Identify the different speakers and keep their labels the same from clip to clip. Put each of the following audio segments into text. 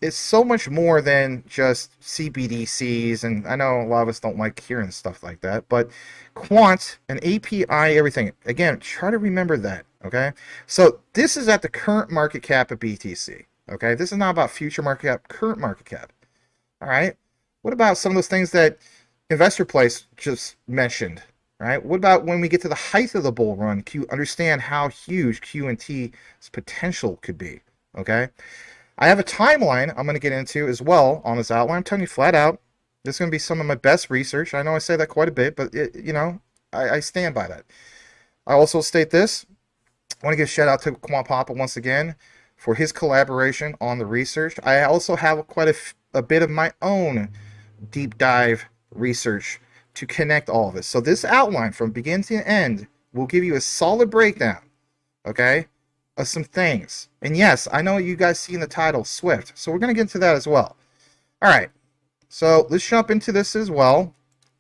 Speaker 1: it's so much more than just CBDCs, and I know a lot of us don't like hearing stuff like that, but Quant, an API, everything. Again, try to remember that, okay? So this is at the current market cap of BTC, okay? This is not about future market cap, current market cap, all right? What about some of those things that Investor Place just mentioned, right? What about when we get to the height of the bull run, understand how huge QNT's potential could be, okay? I have a timeline I'm going to get into as well on this outline. I'm telling you flat out, this is going to be some of my best research. I know I say that quite a bit, but I stand by that. I also state this. I want to give a shout out to Quant Papa once again for his collaboration on the research. I also have quite a bit of my own deep dive research to connect all of this. So this outline from beginning to end will give you a solid breakdown, okay, of some things. And yes, I know you guys see in the title Swift, so we're going to get into that as well. All right, so let's jump into this as well.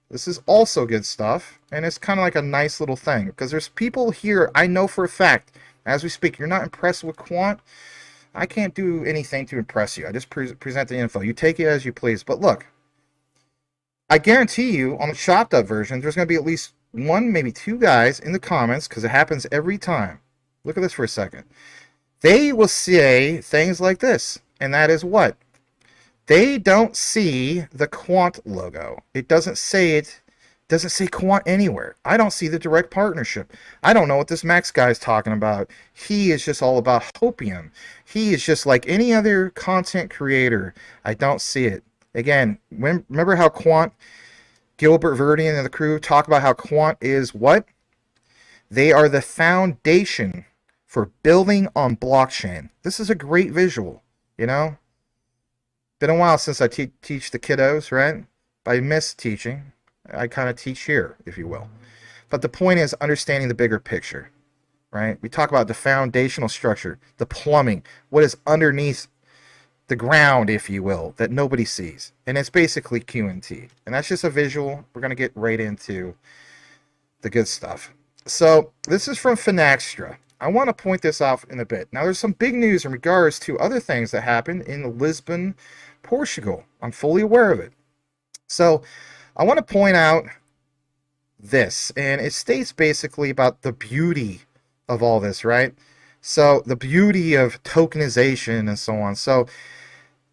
Speaker 1: This is also good stuff, and it's kind of like a nice little thing, because there's people here, I know for a fact, as we speak, you're not impressed with Quant. I can't do anything to impress you. I just present the info. You take it as you please. But look, I guarantee you on the chopped up version, there's going to be at least one, maybe two guys in the comments, because it happens every time. Look at this for a second. They will say things like this, and that is what? They don't see the Quant logo. It doesn't say it. Doesn't say Quant anywhere. I don't see the direct partnership. I don't know what this Max guy is talking about. He is just all about hopium. He is just like any other content creator. I don't see it. Again, remember how Quant, Gilbert, Verdian, and the crew talk about how Quant is what? They are the foundation for building on blockchain. This is a great visual, you know? Been a while since I teach the kiddos, right? But I miss teaching. I kind of teach here, if you will. But the point is understanding the bigger picture, right? We talk about the foundational structure, the plumbing, what is underneath the ground, if you will, that nobody sees. And it's basically QNT. And that's just a visual. We're going to get right into the good stuff. So this is from Finaxtra. I want to point this out in a bit. Now, there's some big news in regards to other things that happened in Lisbon, Portugal. I'm fully aware of it. So I want to point out this, and it states basically about the beauty of all this, right? So the beauty of tokenization and so on. So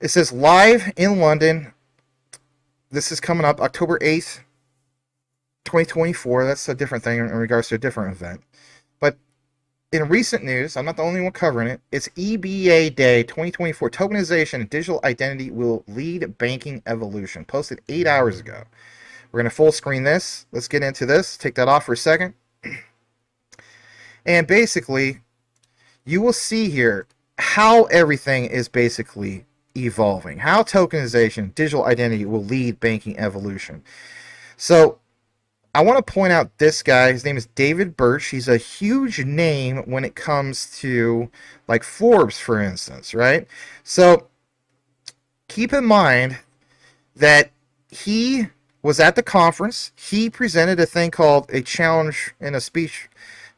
Speaker 1: it says live in London. This is coming up October 8th, 2024. That's a different thing in regards to a different event. But in recent news, I'm not the only one covering it, it's EBA Day 2024. Tokenization and digital identity will lead banking evolution. Posted 8 hours ago. We're going to full screen this. Let's get into this. Take that off for a second. And basically, you will see here how everything is basically evolving. How tokenization, digital identity will lead banking evolution. So I want to point out this guy. His name is David Birch. He's a huge name when it comes to like Forbes, for instance, right? So keep in mind that he was at the conference. He presented a thing called a challenge in a speech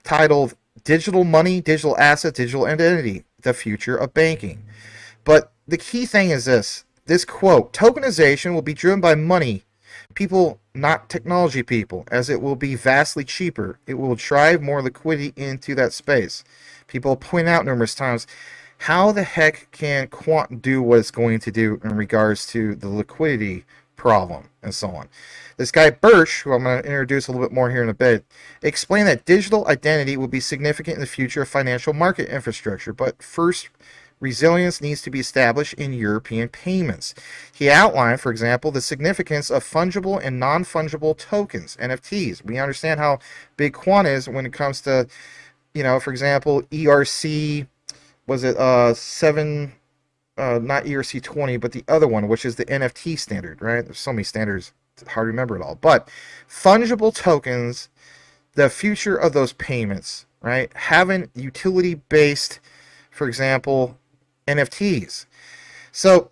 Speaker 1: titled Digital Money, Digital Asset, Digital Identity, the Future of Banking. But the key thing is this quote, tokenization will be driven by money, people, not technology people, as it will be vastly cheaper. It will drive more liquidity into that space. People point out numerous times, how the heck can Quant do what it's going to do in regards to the liquidity problem and so on. This guy Birch, who I'm going to introduce a little bit more here in a bit, explained that digital identity will be significant in the future of financial market infrastructure, but first, resilience needs to be established in European payments. He outlined, for example, the significance of fungible and non-fungible tokens, NFTs. We understand how big Quant is when it comes to, for example, ERC, was it 7... not ERC 20, but the other one, which is the NFT standard, right? There's so many standards, it's hard to remember it all. But fungible tokens, the future of those payments, right? Having utility-based, for example, NFTs. So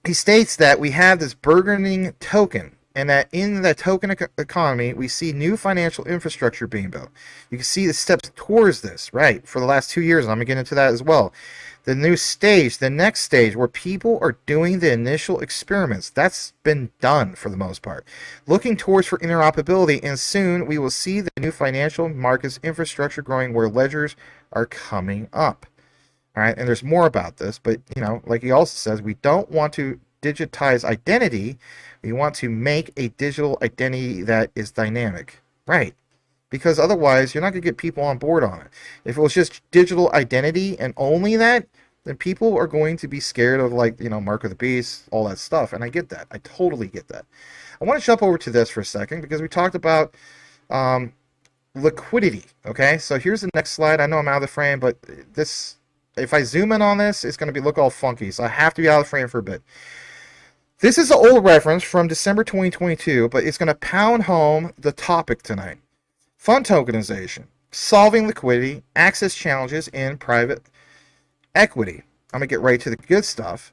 Speaker 1: he states that we have this burgeoning token, and that in the token economy, we see new financial infrastructure being built. You can see the steps towards this, right, for the last 2 years, and I'm going to get into that as well. The new stage, the next stage, where people are doing the initial experiments, that's been done for the most part. Looking towards for interoperability, and soon we will see the new financial markets infrastructure growing where ledgers are coming up. All right, and there's more about this, but like he also says, we don't want to digitize identity. We want to make a digital identity that is dynamic. Right. Because otherwise, you're not going to get people on board on it. If it was just digital identity and only that, then people are going to be scared of, like, Mark of the Beast, all that stuff. And I get that. I totally get that. I want to jump over to this for a second because we talked about liquidity. Okay, so here's the next slide. I know I'm out of the frame, but this, if I zoom in on this, it's going to look all funky. So I have to be out of the frame for a bit. This is an old reference from December 2022, but it's going to pound home the topic tonight. Fund tokenization, solving liquidity, access challenges in private equity. I'm going to get right to the good stuff.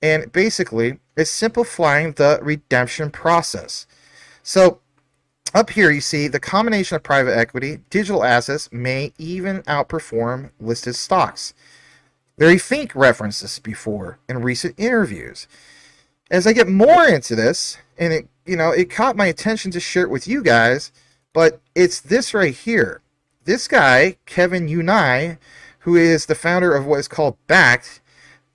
Speaker 1: And basically, it's simplifying the redemption process. So up here, you see the combination of private equity, digital assets may even outperform listed stocks. Larry Fink referenced this before in recent interviews. As I get more into this, and it caught my attention to share it with you guys, but it's this right here. This guy, Kevin Unai, who is the founder of what is called Backed,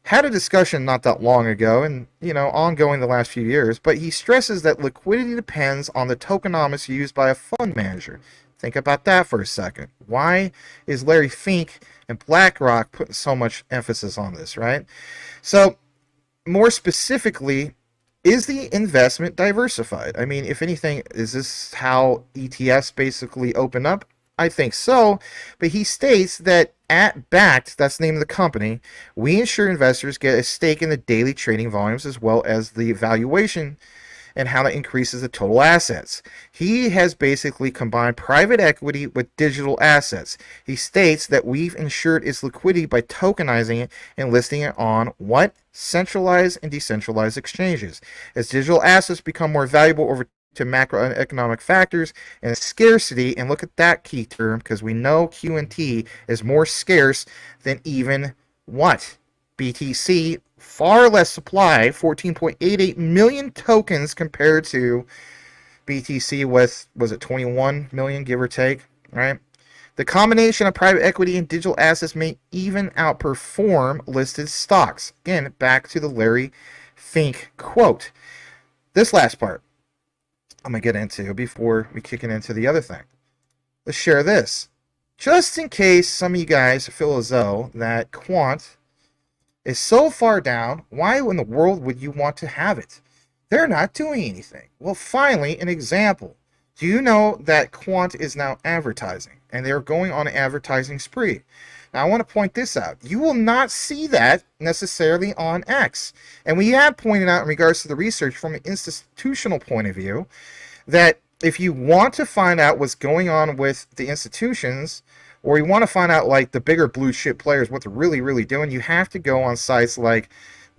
Speaker 1: had a discussion not that long ago and, ongoing the last few years, but he stresses that liquidity depends on the tokenomics used by a fund manager. Think about that for a second. Why is Larry Fink and BlackRock putting so much emphasis on this, right? So, more specifically, is the investment diversified? I mean, if anything, is this how ETFs basically open up? I think so, but he states that at Backed, that's the name of the company, we ensure investors get a stake in the daily trading volumes as well as the valuation and how that increases the total assets. He has basically combined private equity with digital assets. He states that we've ensured its liquidity by tokenizing it and listing it on what? Centralized and decentralized exchanges. As digital assets become more valuable over to macroeconomic factors and scarcity, and look at that key term because we know QNT is more scarce than even what? BTC, far less supply, 14.88 million tokens compared to BTC with, was it 21 million, give or take, right? The combination of private equity and digital assets may even outperform listed stocks. Again, back to the Larry Fink quote. This last part I'm going to get into before we kick it into the other thing. Let's share this. Just in case some of you guys feel as though that Quant is so far down, why in the world would you want to have it? They're not doing anything. Well, finally, an example. Do you know that Quant is now advertising? And they're going on an advertising spree. Now, I want to point this out. You will not see that necessarily on X. And we have pointed out in regards to the research from an institutional point of view that if you want to find out what's going on with the institutions, or you want to find out like the bigger blue chip players, what they're really doing, you have to go on sites like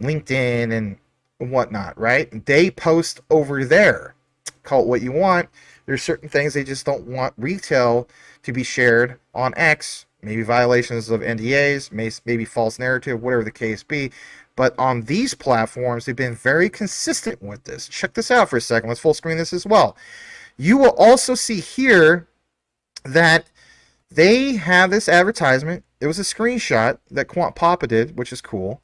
Speaker 1: LinkedIn and whatnot, right? They post over there. Call it what you want. There's certain things they just don't want retail to be shared on X. Maybe violations of NDAs, maybe false narrative, whatever the case be. But on these platforms, they've been very consistent with this. Check this out for a second. Let's full screen this as well. You will also see here that they have this advertisement. It was a screenshot that Quant Papa did, which is cool.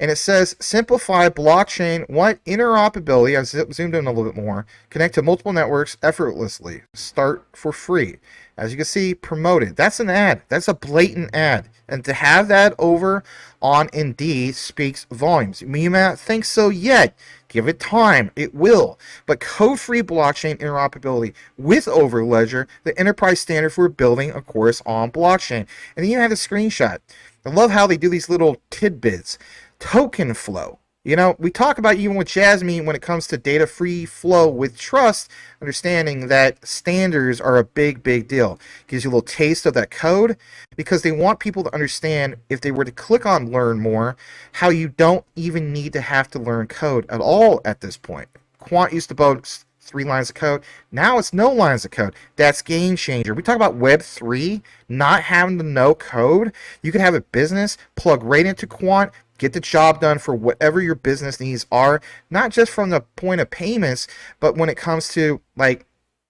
Speaker 1: And it says, simplify blockchain, what? Interoperability, I zoomed in a little bit more, connect to multiple networks effortlessly, start for free. As you can see, promoted. That's an ad. That's a blatant ad. And to have that over on Indeed speaks volumes. You may not think so yet. Give it time. It will. But code-free blockchain interoperability with Overledger, the enterprise standard for building a course on blockchain. And then you have a screenshot. I love how they do these little tidbits. Token flow. We talk about even with JASMY when it comes to data free flow with trust, understanding that standards are a big deal. Gives you a little taste of that code because they want people to understand if they were to click on learn more, how you don't even need to have to learn code at all at this point. Quant used to boast 3 lines of code. Now it's no lines of code. That's game changer. We talk about Web 3, not having to know code. You can have a business, plug right into Quant, get the job done for whatever your business needs are, not just from the point of payments, but when it comes to, like,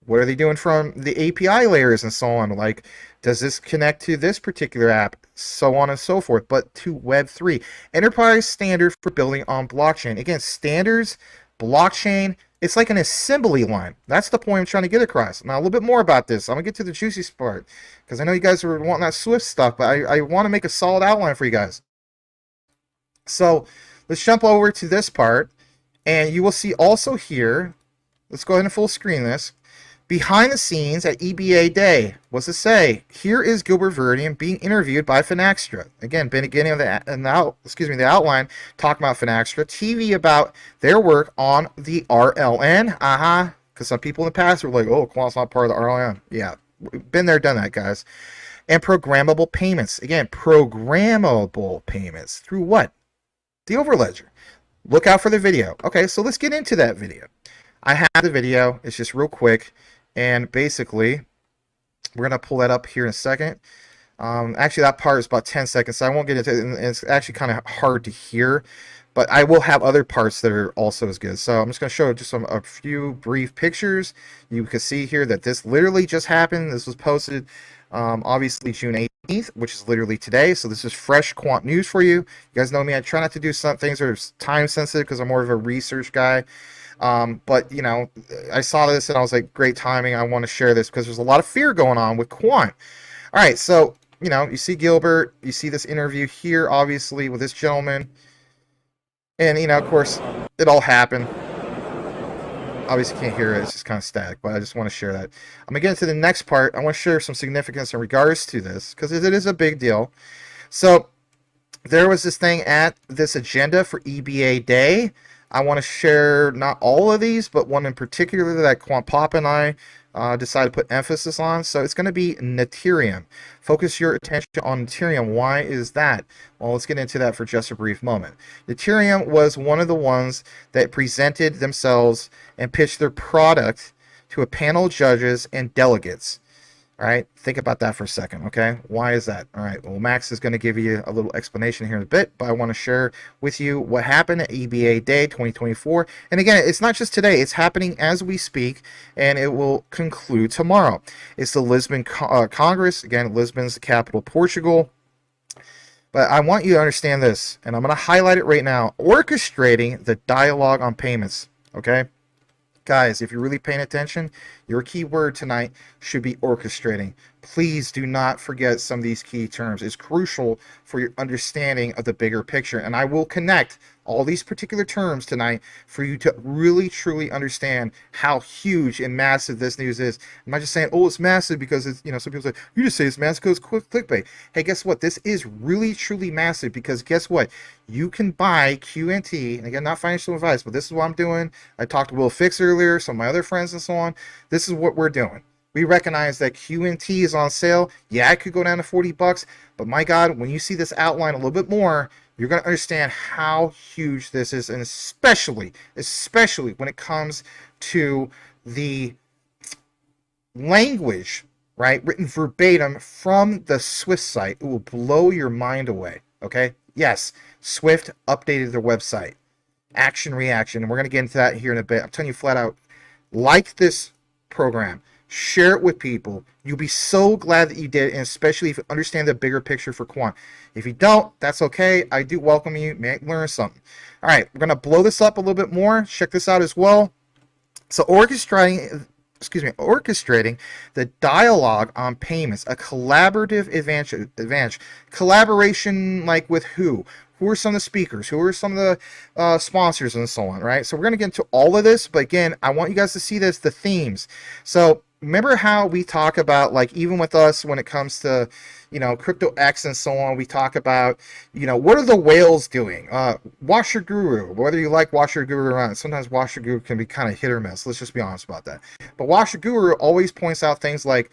Speaker 1: what are they doing from the API layers and so on? Like, does this connect to this particular app? So on and so forth. But to Web3, enterprise standard for building on blockchain. Again, standards, blockchain, it's like an assembly line. That's the point I'm trying to get across. Now, a little bit more about this. I'm going to get to the juicy part, because I know you guys are wanting that Swift stuff, but I want to make a solid outline for you guys. So let's jump over to this part, and you will see also here, let's go ahead and full screen this. Behind the scenes at EBA Day, what's it say? Here is Gilbert Verdian being interviewed by Finaxtra. Again, beginning of the outline, talking about Finaxtra TV about their work on the RLN. Because some people in the past were like, "Oh, Quant's not part of the RLN." Yeah, been there, done that, guys. And programmable payments. Again, programmable payments through what? The Overledger. Look out for the video. Okay, so let's get into that video. I have the video. It's just real quick. And basically, we're going to pull that up here in a second. Actually, that part is about 10 seconds, so I won't get into it. And it's actually kind of hard to hear. But I will have other parts that are also as good. So I'm just going to show just a few brief pictures. You can see here that this literally just happened. This was posted, obviously, June 18th, which is literally today. So this is fresh Quant news for you. You guys know me. I try not to do some things that are time sensitive because I'm more of a research guy. But, you know, I saw this and I was like, great timing. I want to share this because there's a lot of fear going on with Quant. All right, so, you know, you see Gilbert. You see this interview here, obviously, with this gentleman. And, you know, of course, it all happened. Obviously, can't hear it. It's just kind of static, but I just want to share that. I'm going to get into the next part. I want to share some significance in regards to this because it is a big deal. So there was this thing at this agenda for EBA Day. I want to share not all of these, but one in particular that Quant Pop and I decided to put emphasis on. So it's going to be Ethereum. Focus your attention on Ethereum. Why is that? Well, let's get into that for just a brief moment. Ethereum was one of the ones that presented themselves and pitched their product to a panel of judges and delegates. All right, think about that for a second, okay? Why is that? All right, well, Max is going to give you a little explanation here in a bit, but I want to share with you what happened at EBA Day 2024. And again, it's not just today. It's happening as we speak, and it will conclude tomorrow. It's the Lisbon Congress. Again, Lisbon's the capital of Portugal. But I want you to understand this, and I'm going to highlight it right now. Orchestrating the dialogue on payments, okay? Guys, if you're really paying attention, your key word tonight should be orchestrating. Please do not forget some of these key terms. It's crucial for your understanding of the bigger picture. And I will connect all these particular terms tonight for you to really, truly understand how huge and massive this news is. I'm not just saying, oh, it's massive because it's, you know, some people say, you just say it's massive because it's clickbait. Hey, guess what? This is really, truly massive because guess what? You can buy QNT, and again, not financial advice, but this is what I'm doing. I talked to Will Fix earlier, some of my other friends and so on. This is what we're doing. We recognize that QNT is on sale. Yeah, it could go down to 40 bucks, but my God, when you see this outline a little bit more, you're going to understand how huge this is, and especially when it comes to the language, right, written verbatim from the Swift site. It will blow your mind away, okay? Yes, Swift updated their website. Action, reaction, and we're going to get into that here in a bit. I'm telling you flat out, like this program. Share it with people. You'll be so glad that you did, and especially if you understand the bigger picture for Quant. If you don't, that's okay. I do welcome you. May learn something. All right, we're going to blow this up a little bit more. Check this out as well. So orchestrating the dialogue on payments, a collaborative advantage. Collaboration, like with who? Who are some of the speakers? Who are some of the sponsors and so on, right? So we're going to get into all of this, but again, I want you guys to see this, the themes. So remember how we talk about, like, even with us when it comes to, you know, Crypto X and so on, we talk about, you know, what are the whales doing? Wash Your Guru, whether you like Wash Your Guru or not. Sometimes Wash Your Guru can be kind of hit or miss. Let's just be honest about that. But Wash Your Guru always points out things like,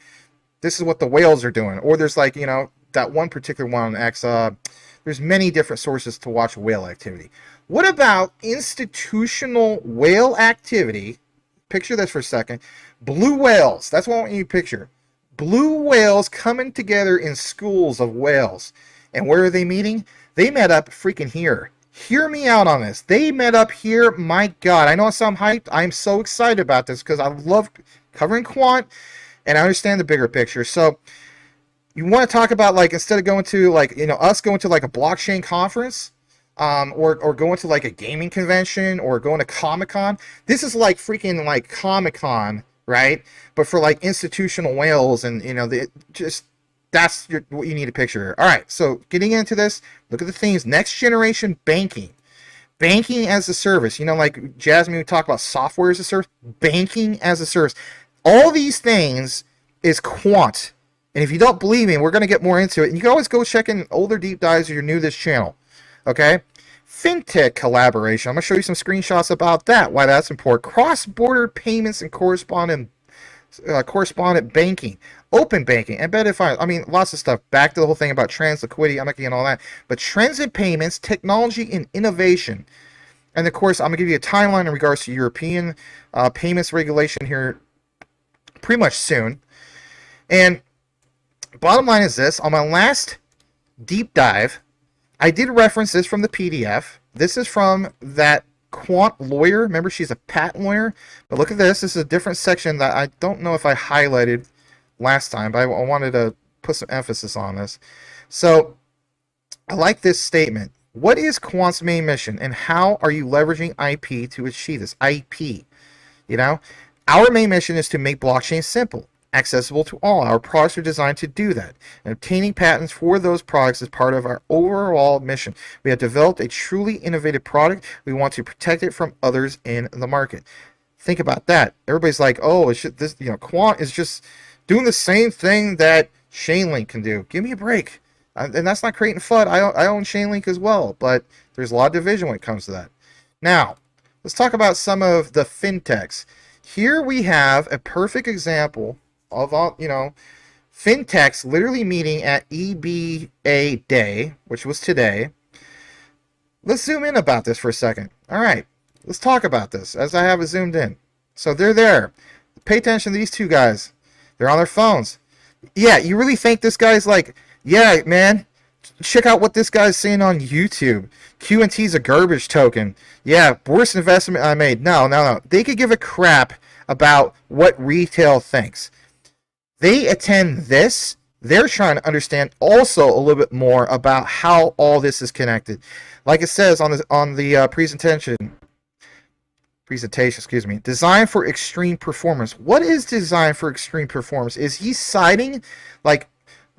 Speaker 1: this is what the whales are doing. Or there's, like, you know, that one particular one on X, there's many different sources to watch whale activity. What about institutional whale activity picture this for a second. Blue whales. That's what I want you to picture. Blue whales coming together in schools of whales. And where are they meeting? They met up freaking here. Hear me out on this. They met up here. My God, I know I sound hyped. I'm so excited about this because I love covering quant and I understand the bigger picture. So you want to talk about, like, instead of going to, like, you know, us going to like a blockchain conference, or going to like a gaming convention or going to Comic-Con. This is like freaking like Comic-Con, right? But for like institutional whales, and you know, that's what you need to picture. All right, so getting into this, look at the themes. Next generation banking. Banking as a service. You know, like JASMY, we talk about software as a service. Banking as a service. All these things is quant. And if you don't believe me, we're going to get more into it. And you can always go check in older deep dives if you're new to this channel. Okay? Fintech collaboration. I'm going to show you some screenshots about that, why that's important. Cross-border payments and correspondent banking, open banking, embedded finance. I mean, lots of stuff. Back to the whole thing about trends, liquidity. I'm not getting all that. But trends in payments, technology, and innovation. And of course, I'm going to give you a timeline in regards to European payments regulation here pretty much soon. And bottom line is this. On my last deep dive, I did reference this from the PDF. This is from that quant lawyer. Remember, she's a patent lawyer. But look at this. This is a different section that I don't know if I highlighted last time, but I wanted to put some emphasis on this. So I like this statement. What is Quant's main mission, and how are you leveraging IP to achieve this? IP. You know, our main mission is to make blockchain simple, accessible to all. Our products are designed to do that. And obtaining patents for those products is part of our overall mission. We have developed a truly innovative product. We want to protect it from others in the market. Think about that. Everybody's like, oh, it's just this, you know, Quant is just doing the same thing that Chainlink can do. Give me a break. And that's not creating FUD. I own Chainlink as well, but there's a lot of division when it comes to that. Now, let's talk about some of the fintechs. Here we have a perfect example of all, you know, fintechs literally meeting at EBA Day, which was today. Let's zoom in about this for a second. All right, let's talk about this as I have it zoomed in. So they're there. Pay attention to these two guys. They're on their phones. Yeah, you really think this guy's like, yeah, man, check out what this guy's saying on YouTube. QNT's a garbage token. Yeah, worst investment I made. No. They could give a crap about what retail thinks. They attend this. They're trying to understand also a little bit more about how all this is connected. Like it says on the presentation, excuse me, designed for extreme performance. What is designed for extreme performance? Is he citing like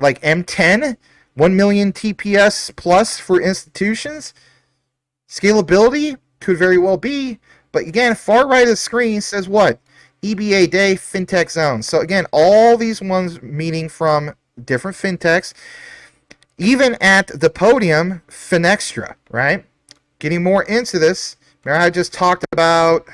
Speaker 1: M10, 1 million TPS plus for institutions? Scalability could very well be, but again, far right of the screen says what? EBA Day Fintech Zone. So again, all these ones meeting from different fintechs. Even at the podium, Finextra, right? Getting more into this. Remember, I just talked about,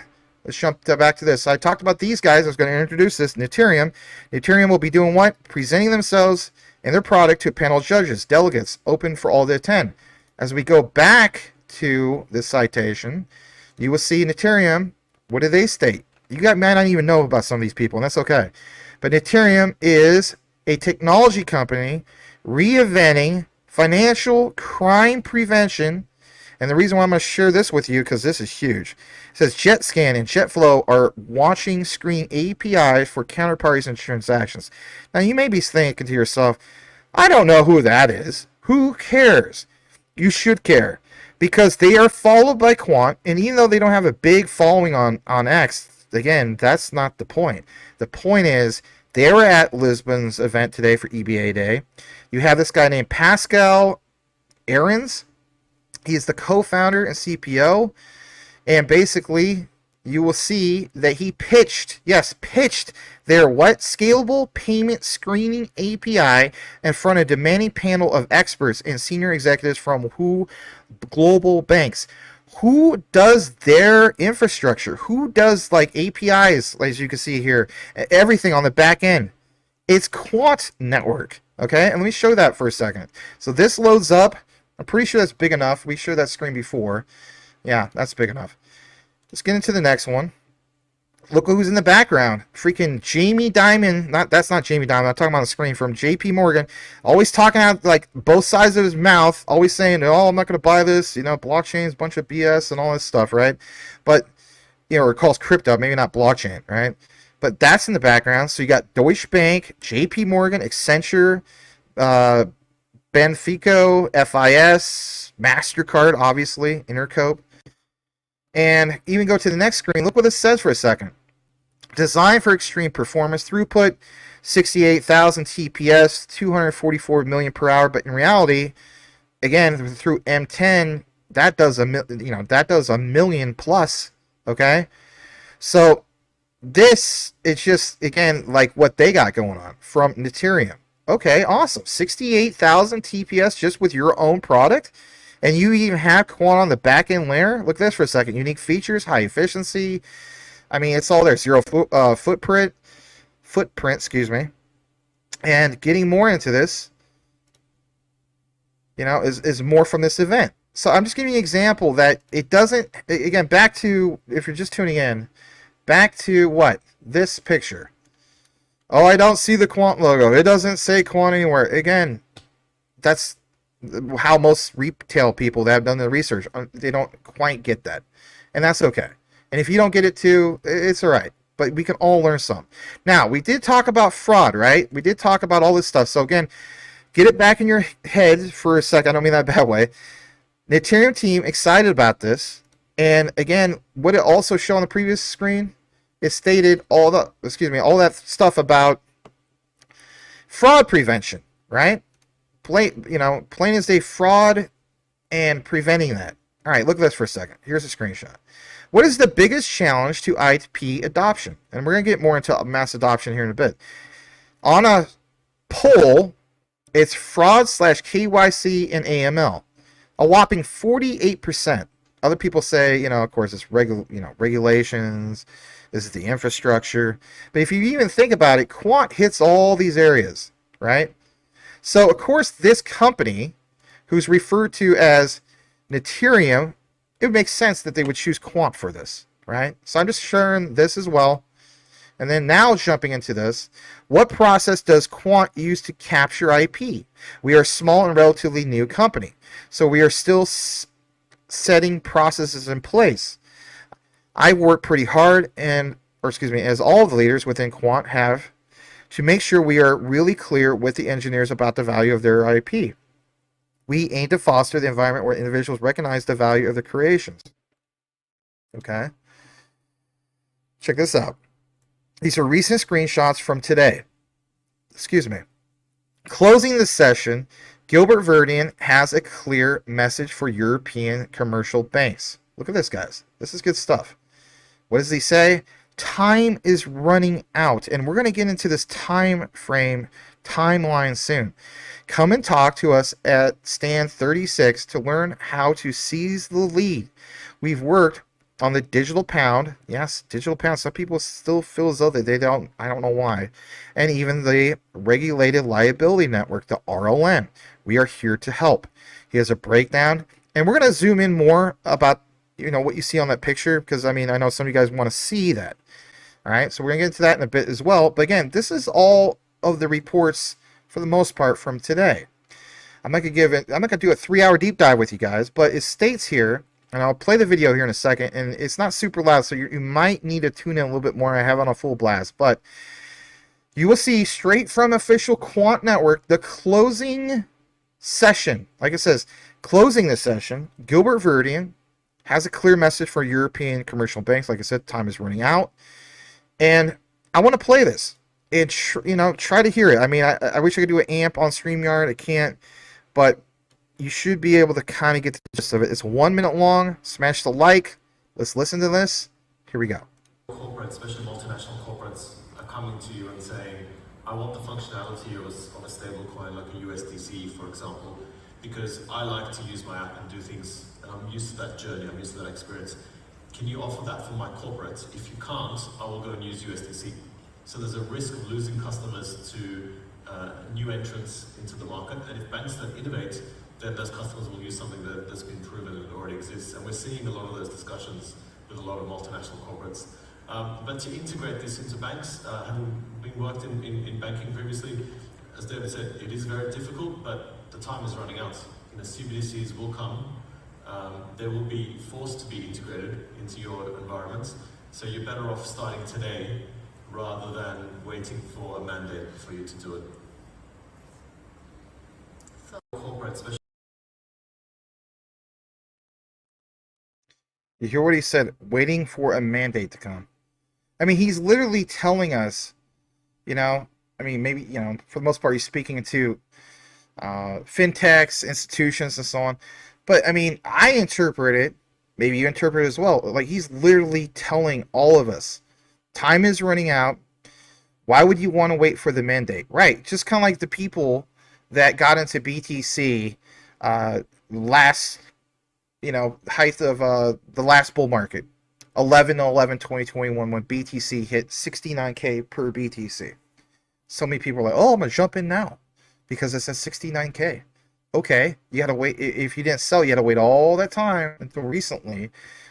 Speaker 1: let's jump back to this. I talked about these guys. I was going to introduce this, Ethereum. Ethereum will be doing what? Presenting themselves and their product to panel judges, delegates, open for all to attend. As we go back to this citation, you will see in Ethereum, what do they state? You might not even know about some of these people, and that's okay. But Ethereum is a technology company reinventing financial crime prevention. And the reason why I'm going to share this with you, because this is huge. It says JetScan and JetFlow are watching screen APIs for counterparties and transactions. Now, you may be thinking to yourself, I don't know who that is. Who cares? You should care. Because they are followed by Quant, and even though they don't have a big following on X, again, that's not the point. The point is, they were at Lisbon's event today for EBA Day. You have this guy named Pascal Ahrens. He is the co-founder and CPO, and basically you will see that he pitched their scalable payment screening API in front of a demanding panel of experts and senior executives from global banks. Who does their infrastructure? Who does like APIs, as you can see here, everything on the back end? It's Quant Network. Okay, and let me show that for a second. So this loads up. I'm pretty sure that's big enough. We showed that screen before. Yeah, that's big enough. Let's get into the next one. Look who's in the background. Freaking Jamie Dimon. That's not Jamie Dimon. I'm talking about on the screen from JP Morgan. Always talking out like both sides of his mouth. Always saying, oh, I'm not going to buy this. You know, blockchain's a bunch of BS and all this stuff, right? But, you know, it calls crypto, maybe not blockchain, right? But that's in the background. So you got Deutsche Bank, JP Morgan, Accenture, Benfico, FIS, MasterCard, obviously, Intercope. And even go to the next screen. Look what this says for a second. Designed for extreme performance, throughput 68,000 TPS, 244 million per hour. But in reality, again, through M10, that does a million plus. Okay, so this is just again like what they got going on from Ethereum. Okay, awesome, 68,000 TPS just with your own product. And you even have Quant on the back end layer. Look at this for a second. Unique features, high efficiency. I mean, it's all there. Zero footprint, excuse me. And getting more into this, you know, is more from this event. So I'm just giving you an example that it doesn't, again, back to, if you're just tuning in, back to what? This picture. Oh, I don't see the Quant logo. It doesn't say Quant anywhere. Again, that's how most retail people that have done the research, they don't quite get that, and that's okay. And if you don't get it too, it's all right, but we can all learn some. Now, we did talk about fraud, right? We did talk about all this stuff. So again, get it back in your head for a second. I don't mean that bad way. The Ethereum team excited about this, and again, what it also showed on the previous screen, it stated all that stuff about fraud prevention, right? Plain as day fraud and preventing that. All right, look at this for a second. Here's a screenshot. What is the biggest challenge to IP adoption? And we're going to get more into mass adoption here in a bit. On a poll, it's fraud / KYC and AML. A whopping 48%. Other people say, of course, it's regulations. This is the infrastructure. But if you even think about it, Quant hits all these areas, right? So, of course, this company, who's referred to as Ethereum, it would make sense that they would choose Quant for this, right? So I'm just sharing this as well. And then now jumping into this, what process does Quant use to capture IP? We are a small and relatively new company, so we are still setting processes in place. I work pretty hard, as all the leaders within Quant have, to make sure we are really clear with the engineers about the value of their IP. We aim to foster the environment where individuals recognize the value of their creations. Okay? Check this out. These are recent screenshots from today. Excuse me. Closing the session, Gilbert Verdian has a clear message for European commercial banks. Look at this, guys. This is good stuff. What does he say? Time is running out, and we're going to get into this timeline soon. Come and talk to us at stand 36 to learn how to seize the lead. We've worked on the digital pound. Yes, digital pound. Some people still feel as though they don't. I don't know why. And even the regulated liability network, the RLN. We are here to help. He has a breakdown, and we're going to zoom in more about what you see on that picture, because I know some of you guys want to see that. All right, so we're going to get into that in a bit as well. But again, this is all of the reports for the most part from today. I'm not going to do a 3-hour deep dive with you guys, but it states here, and I'll play the video here in a second, and it's not super loud, so you might need to tune in a little bit more. I have it on a full blast, but you will see straight from official Quant Network, the closing session. Like it says, closing the session, Gilbert Verdian has a clear message for European commercial banks. Like I said, time is running out. And I want to play this and try to hear it. I wish I could do an amp on StreamYard. I can't, but you should be able to kind of get the gist of it. It's 1 minute long. Smash the like. Let's listen to this. Here we go.
Speaker 2: Corporates, especially multinational corporates, are coming to you and saying, I want the functionality of a stable coin like a USDC, for example, because I like to use my app and do things, and I'm used to that journey, I'm used to that experience. Can you offer that for my corporate? If you can't, I will go and use USDC. So there's a risk of losing customers to new entrants into the market, and if banks don't innovate, then those customers will use something that's been proven and already exists. And we're seeing a lot of those discussions with a lot of multinational corporates. But to integrate this into banks, having been worked in banking previously, as David said, it is very difficult, but the time is running out. You know, CBDCs will come. They will be forced to be integrated into your environments. So you're better off starting today rather than waiting for a mandate for you to do it. So corporate, especially.
Speaker 1: You hear what he said? Waiting for a mandate to come. I mean, he's literally telling us, you know, I mean, maybe, you know, for the most part, he's speaking to fintechs, institutions, and so on. But, I mean, I interpret it, maybe you interpret it as well, like he's literally telling all of us, time is running out. Why would you want to wait for the mandate? Right, just kind of like the people that got into BTC last, you know, height of the last bull market, 11/11/2021, when BTC hit 69K per BTC. So many people are like, oh, I'm going to jump in now because it's at 69K. Okay, you got to wait. If you didn't sell, you had to wait all that time until recently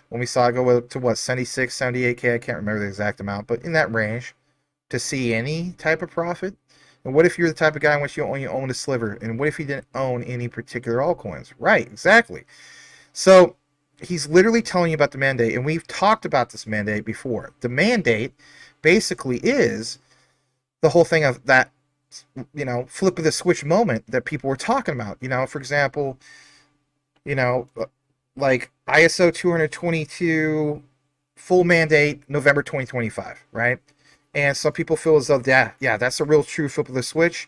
Speaker 1: when we saw it go up to what, 76, 78K. I can't remember the exact amount, but in that range to see any type of profit. And what if you're the type of guy in which you only own a sliver? And what if you didn't own any particular altcoins? Right, exactly. So he's literally telling you about the mandate, and we've talked about this mandate before. The mandate basically is the whole thing of that, you know, flip of the switch moment that people were talking about. You know, for example, you know, like ISO 222 full mandate November 2025, right? And some people feel as though that, yeah, that's a real true flip of the switch.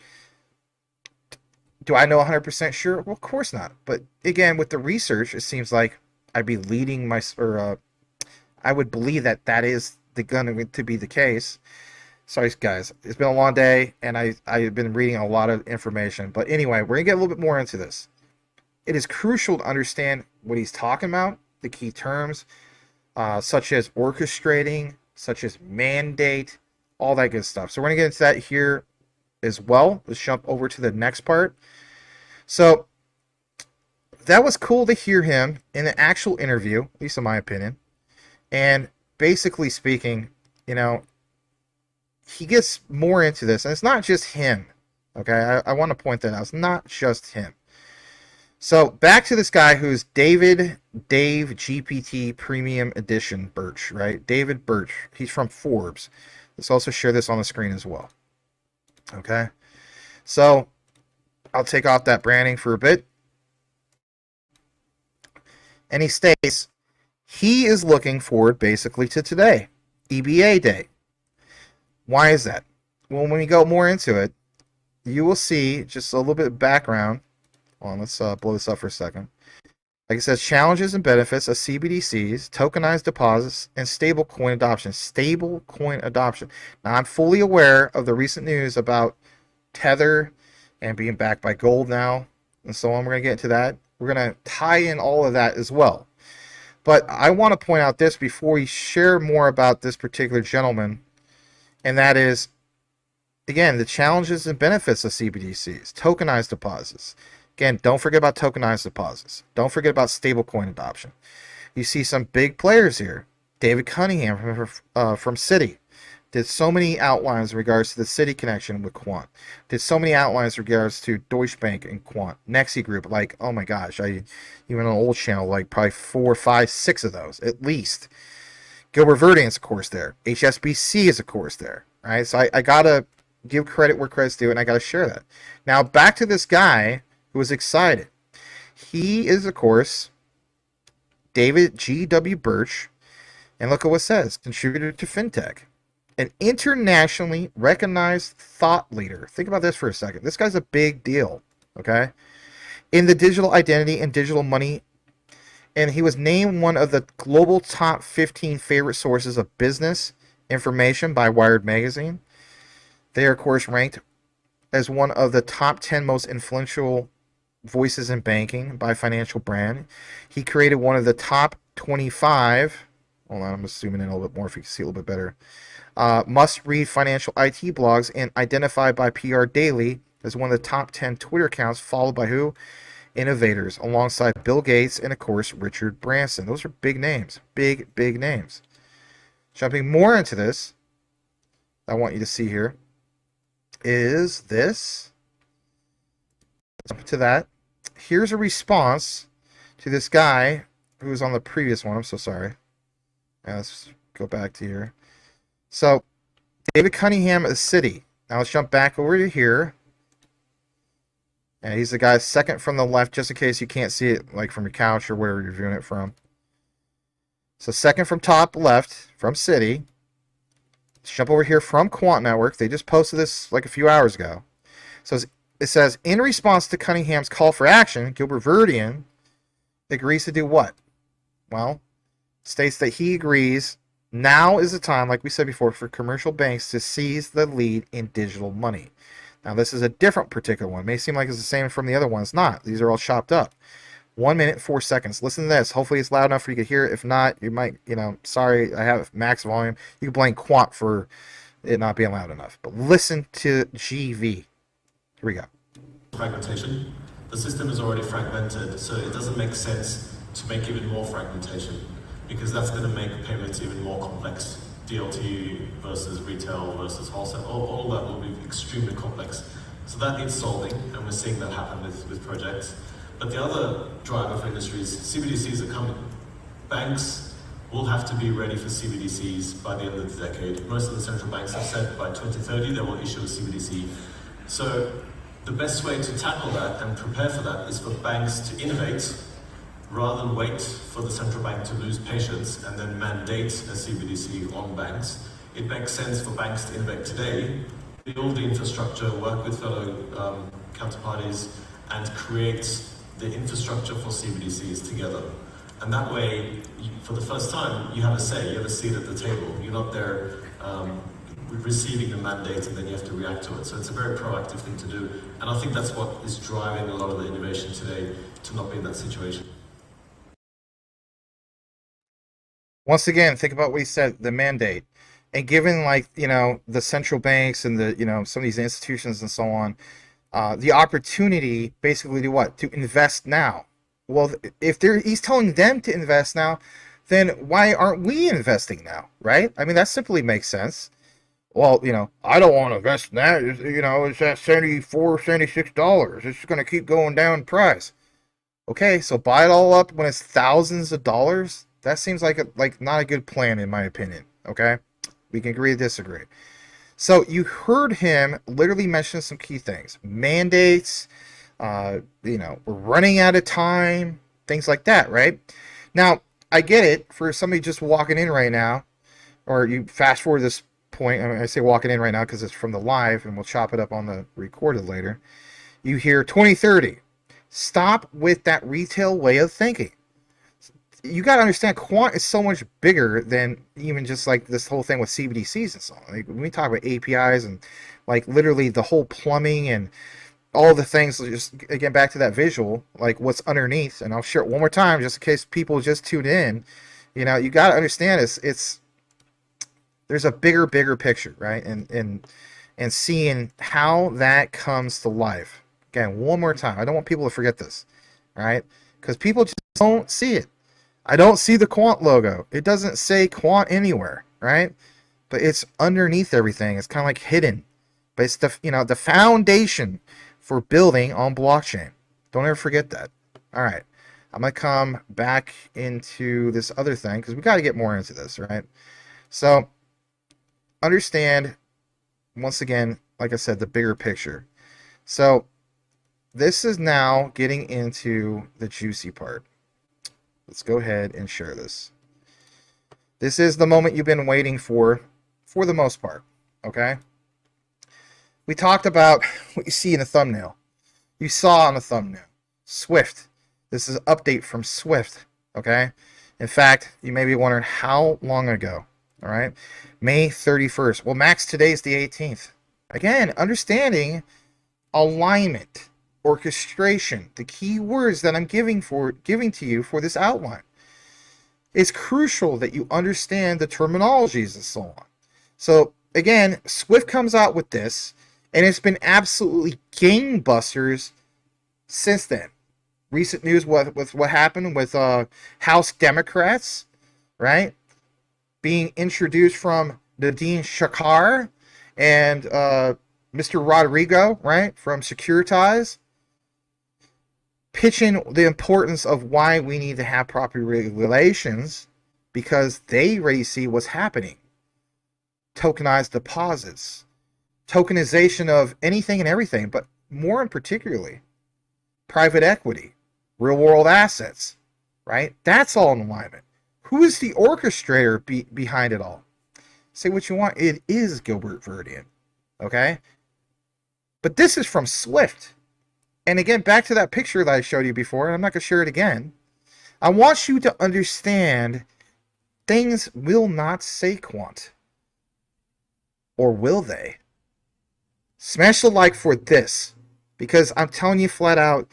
Speaker 1: Do I know 100% sure? Well, of course not. But again, with the research, it seems like I'd be leading my, or I would believe that that is going to be the case. Sorry, guys. It's been a long day, and I've been reading a lot of information. But anyway, we're going to get a little bit more into this. It is crucial to understand what he's talking about, the key terms, such as orchestrating, such as mandate, all that good stuff. So we're going to get into that here as well. Let's jump over to the next part. So that was cool to hear him in an actual interview, at least in my opinion. And basically speaking, you know, he gets more into this, and it's not just him. Okay, I want to point that out. It's not just him. So back to this guy who's Dave GPT Premium Edition Birch, right? David Birch. He's from Forbes. Let's also share this on the screen as well. Okay, so I'll take off that branding for a bit. And he states he is looking forward basically to today, EBA day. Why is that? Well, when we go more into it, you will see just a little bit of background. Hold on, let's blow this up for a second. Like it says, challenges and benefits of CBDCs, tokenized deposits, and stablecoin adoption. Stablecoin adoption. Now, I'm fully aware of the recent news about Tether and being backed by gold now, and so on. We're going to get into that. We're going to tie in all of that as well. But I want to point out this before we share more about this particular gentleman, and that is, again, the challenges and benefits of CBDCs, tokenized deposits. Again, don't forget about tokenized deposits. Don't forget about stablecoin adoption. You see some big players here. David Cunningham from Citi did so many outlines in regards to the Citi connection with Quant. Did so many outlines in regards to Deutsche Bank and Quant. Nexi Group, like, oh my gosh, even on an old channel, like probably 4, 5, 6 of those at least. Gilbert Verdian'S, of course, there. HSBC is, of course, there. Right? So I got to give credit where credit's due, and I got to share that. Now, back to this guy who was excited. He is, of course, David G.W. Birch, and look at what it says, contributor to Fintech, an internationally recognized thought leader. Think about this for a second. This guy's a big deal, okay? In the digital identity and digital money, and he was named one of the global top 15 favorite sources of business information by Wired Magazine. They are, of course, ranked as one of the top 10 most influential voices in banking by Financial Brand. He created one of the top 25, hold on, I'm zooming in a little bit more if you can see a little bit better, must-read financial IT blogs, and identified by PR Daily as one of the top 10 Twitter accounts, followed by who? Innovators, alongside Bill Gates and, of course, Richard Branson. Those are big names. Big names. Jumping more into this, I want you to see here is this. Jump to that. Here's a response to this guy who was on the previous one. I'm so sorry. Let's go back to here. So, David Cunningham of Citi. Now let's jump back over to here. And he's the guy second from the left, just in case you can't see it like from your couch or wherever you're viewing it from. So second from top left from Citi. Let's jump over here from Quant Network. They just posted this like a few hours ago. So it says, in response to Cunningham's call for action, Gilbert Verdian agrees to do what? Well, states that he agrees now is the time, like we said before, for commercial banks to seize the lead in digital money. Now, this is a different particular one. It may seem like it's the same from the other one. It's not. These are all chopped up. 1 minute, 4 seconds. Listen to this. Hopefully it's loud enough for you to hear it. If not, you might, sorry, I have max volume. You can blame Quant for it not being loud enough. But listen to GV. Here we go.
Speaker 2: Fragmentation. The system is already fragmented, so it doesn't make sense to make even more fragmentation, because that's going to make payments even more complex. DLT versus retail versus wholesale, all that will be extremely complex. So that needs solving, and we're seeing that happen with projects. But the other driver for industries, CBDCs are coming. Banks will have to be ready for CBDCs by the end of the decade. Most of the central banks have said by 2030 they will issue a CBDC. So the best way to tackle that and prepare for that is for banks to innovate rather than wait for the central bank to lose patience and then mandate a CBDC on banks. It makes sense for banks to innovate today, build the infrastructure, work with fellow counterparties, and create the infrastructure for CBDCs together. And that way, for the first time, you have a say, you have a seat at the table. You're not there receiving the mandate and then you have to react to it. So it's a very proactive thing to do. And I think that's what is driving a lot of the innovation today, to not be in that situation.
Speaker 1: Once again, think about what he said, the mandate. And given, like, the central banks and the, some of these institutions and so on, the opportunity basically to what? To invest now. Well, if he's telling them to invest now, then why aren't we investing now, right? I mean, that simply makes sense. Well, I don't want to invest in that. It's at $74, $76. It's going to keep going down in price. Okay, so buy it all up when it's thousands of dollars. That seems like not a good plan, in my opinion. Okay, we can agree to disagree. So you heard him literally mention some key things: mandates. We're running out of time, things like that, right? Now, I get it for somebody just walking in right now, or you fast forward this point. I say walking in right now because it's from the live, and we'll chop it up on the recorded later. You hear 2030. Stop with that retail way of thinking. You got to understand, Quant is so much bigger than even just like this whole thing with CBDCs and so on. Like, when we talk about APIs and like literally the whole plumbing and all the things, just again back to that visual, like what's underneath, and I'll share it one more time just in case people just tuned in. You got to understand it's there's a bigger picture, right? And seeing how that comes to life. Again, one more time. I don't want people to forget this, all right? Because people just don't see it. I don't see the Quant logo. It doesn't say Quant anywhere, right? But it's underneath everything. It's kind of like hidden. But it's the foundation for building on blockchain. Don't ever forget that. All right. I'm going to come back into this other thing because we got to get more into this, right? So understand, once again, like I said, the bigger picture. So this is now getting into the juicy part. Let's go ahead and share this. This is the moment you've been waiting for the most part, okay? We talked about what you see in the thumbnail. You saw on the thumbnail. Swift. This is an update from Swift, okay? In fact, you may be wondering how long ago, all right? May 31st. Well, Max, today is the 18th. Again, understanding alignment, orchestration, the key words that I'm giving to you for this outline. It's crucial that you understand the terminologies and so on. So again, Swift comes out with this, and it's been absolutely gangbusters since then. Recent news with what happened with House Democrats, right? being introduced from Nadine Shakar and Mr. Rodrigo, right, from Securitize, pitching the importance of why we need to have proper regulations because they already see what's happening. Tokenized deposits, tokenization of anything and everything, but more in particularly private equity, real world assets, right? That's all in alignment. Who is the orchestrator behind it all? Say what you want. It is Gilbert Verdian, okay? But this is from Swift. And again, back to that picture that I showed you before, and I'm not going to share it again. I want you to understand things will not say Quant. Or will they? Smash the like for this. Because I'm telling you flat out,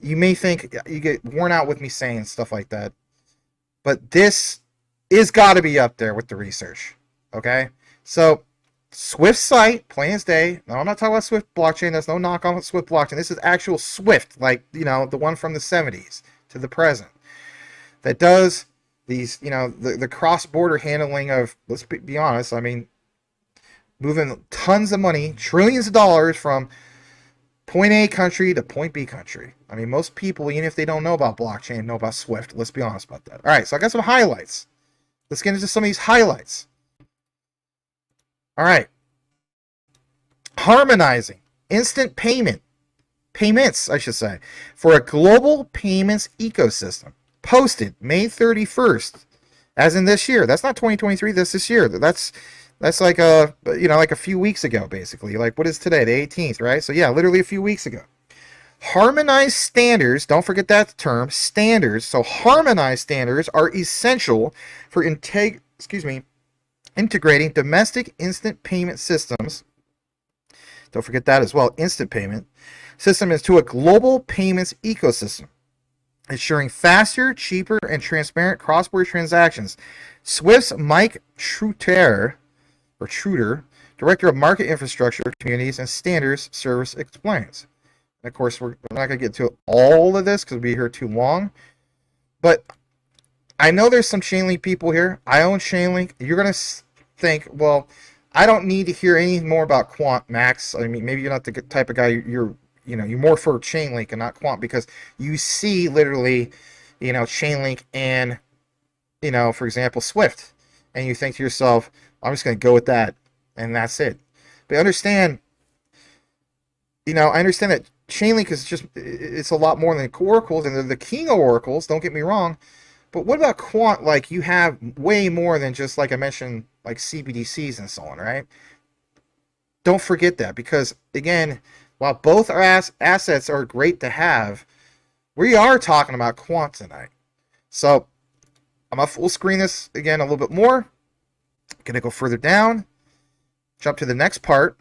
Speaker 1: you may think you get worn out with me saying stuff like that. But this is got to be up there with the research. Okay? So, Swift site, plain as day. No, I'm not talking about Swift blockchain. There's no knock on Swift blockchain. This is actual Swift, like, you know, the one from the 70s to the present. That does these, you know, the cross-border handling of, let's be honest, I mean, moving tons of money, trillions of dollars from point A country to point B country. I mean, most people, even if they don't know about blockchain, know about Swift. Let's be honest about that. All right, so I got some highlights. Let's get into some of these highlights. All right. Harmonizing instant payments, I should say, for a global payments ecosystem. Posted May 31st, as in this year. That's not 2023, that's this year. That's like like a few weeks ago, basically. Like, what is today? The 18th, right? So yeah, literally a few weeks ago. Harmonized standards, don't forget that term, standards. So harmonized standards are essential for integrating domestic instant payment systems. Don't forget that as well, instant payment system into a global payments ecosystem, ensuring faster, cheaper, and transparent cross-border transactions. Swift's Mike Truter, Director of Market Infrastructure, Communities, and Standards Service explains. And of course, we're not going to get to all of this because we'll be here too long. But I know there's some Chainlink people here. I own Chainlink. You're going to think, well, I don't need to hear any more about Quant, Max. I mean, maybe you're not the type of guy you're more for Chainlink and not Quant because you see literally, Chainlink and, for example, Swift. And you think to yourself, I'm just going to go with that, and that's it. But understand, I understand that Chainlink is it's a lot more than oracles, and they're the king of oracles, don't get me wrong. But what about Quant? Like, you have way more than just, like I mentioned, like CBDCs and so on, right? Don't forget that, because, again, while both our assets are great to have, we are talking about Quant tonight. So, I'm going to full screen this again a little bit more. Going to go further down, jump to the next part.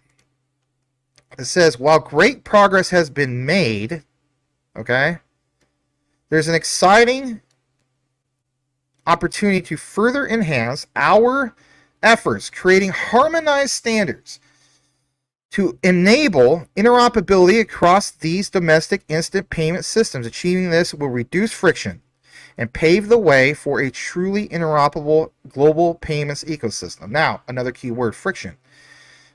Speaker 1: It says, while great progress has been made, okay, there's an exciting opportunity to further enhance our efforts, creating harmonized standards to enable interoperability across these domestic instant payment systems. Achieving this will reduce friction and pave the way for a truly interoperable global payments ecosystem. Now, another key word, friction.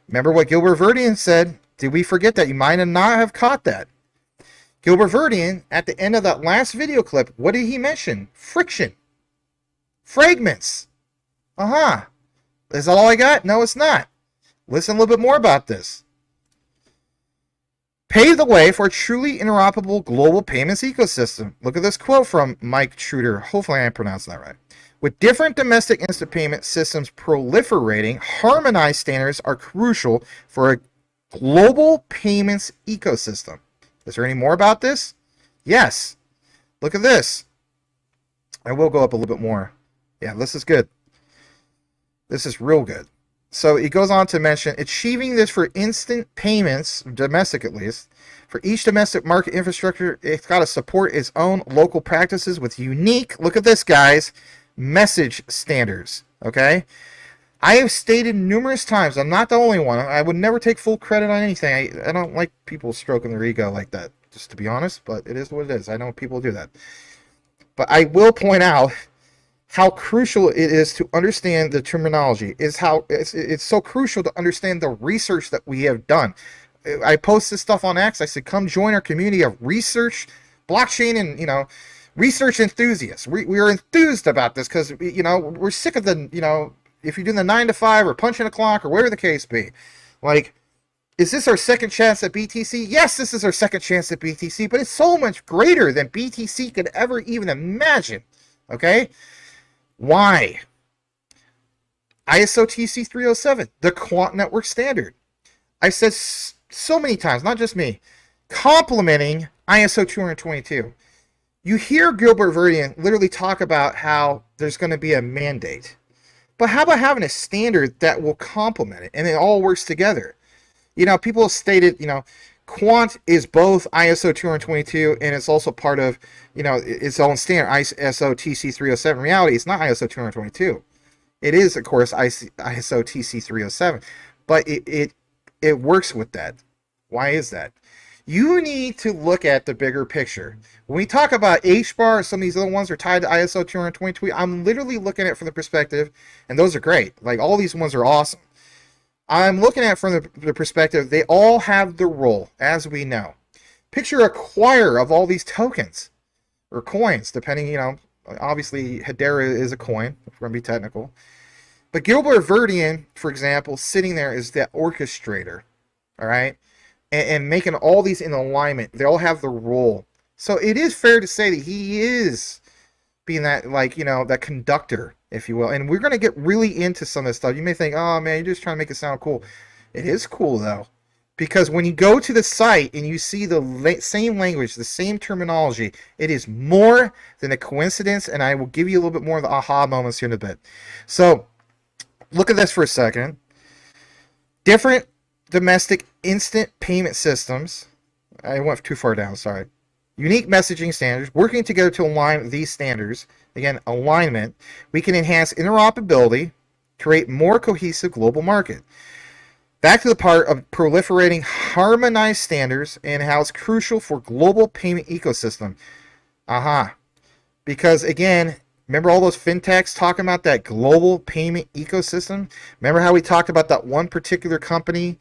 Speaker 1: Remember what Gilbert Verdian said? Did we forget that? You might not have caught that. Gilbert Verdian, at the end of that last video clip, what did he mention? Friction. Fragments. Is that all I got? No, it's not. Listen a little bit more about this. Pave the way for a truly interoperable global payments ecosystem. Look at this quote from Mike Truter. Hopefully I pronounced that right. With different domestic instant payment systems proliferating, harmonized standards are crucial for a global payments ecosystem. Is there any more about this? Yes. Look at this. I will go up a little bit more. Yeah, this is good. This is real good. So he goes on to mention achieving this for instant payments, domestic at least, for each domestic market infrastructure, it's got to support its own local practices with unique, look at this, guys, message standards. Okay? I have stated numerous times, I'm not the only one. I would never take full credit on anything. I don't like people stroking their ego like that, just to be honest, but it is what it is. I know people do that. But I will point out how crucial it is to understand the terminology, is how it's so crucial to understand the research that we have done. I post this stuff on X. I said, come join our community of research, blockchain, and research enthusiasts. We are enthused about this because we're sick of the if you're doing the 9 to 5 or punching a clock or whatever the case be. Like, is this our second chance at BTC? Yes, this is our second chance at BTC, but it's so much greater than BTC could ever even imagine. Okay? Why? ISO TC 307, the Quant Network standard. I said so many times, not just me, complimenting ISO 222. You hear Gilbert Verdian literally talk about how there's going to be a mandate. But how about having a standard that will complement it and it all works together? People have stated, Quant is both ISO 222 and it's also part of, its own standard, ISO TC 307. In reality, it's not ISO 222. It is, of course, ISO TC 307. But it works with that. Why is that? You need to look at the bigger picture. When we talk about HBAR, some of these other ones are tied to ISO 222. I'm literally looking at it from the perspective, and those are great. Like, all these ones are awesome. I'm looking at it from the perspective, they all have the role, as we know. Picture a acquirer of all these tokens, or coins, depending, obviously Hedera is a coin, if we're going to be technical. But Gilbert Verdian, for example, sitting there is the orchestrator, all right? And making all these in alignment. They all have the role. So it is fair to say that he is being that, that conductor, if you will. And we're going to get really into some of this stuff. You may think, oh, man, you're just trying to make it sound cool. It is cool, though. Because when you go to the site and you see the same language, the same terminology, it is more than a coincidence. And I will give you a little bit more of the aha moments here in a bit. So look at this for a second. Different domestic instant payment systems. I went too far down, sorry. Unique messaging standards, working together to align these standards. Again, alignment. We can enhance interoperability, create more cohesive global market. Back to the part of proliferating harmonized standards and how it's crucial for global payment ecosystem. Because again, remember all those fintechs talking about that global payment ecosystem? Remember how we talked about that one particular company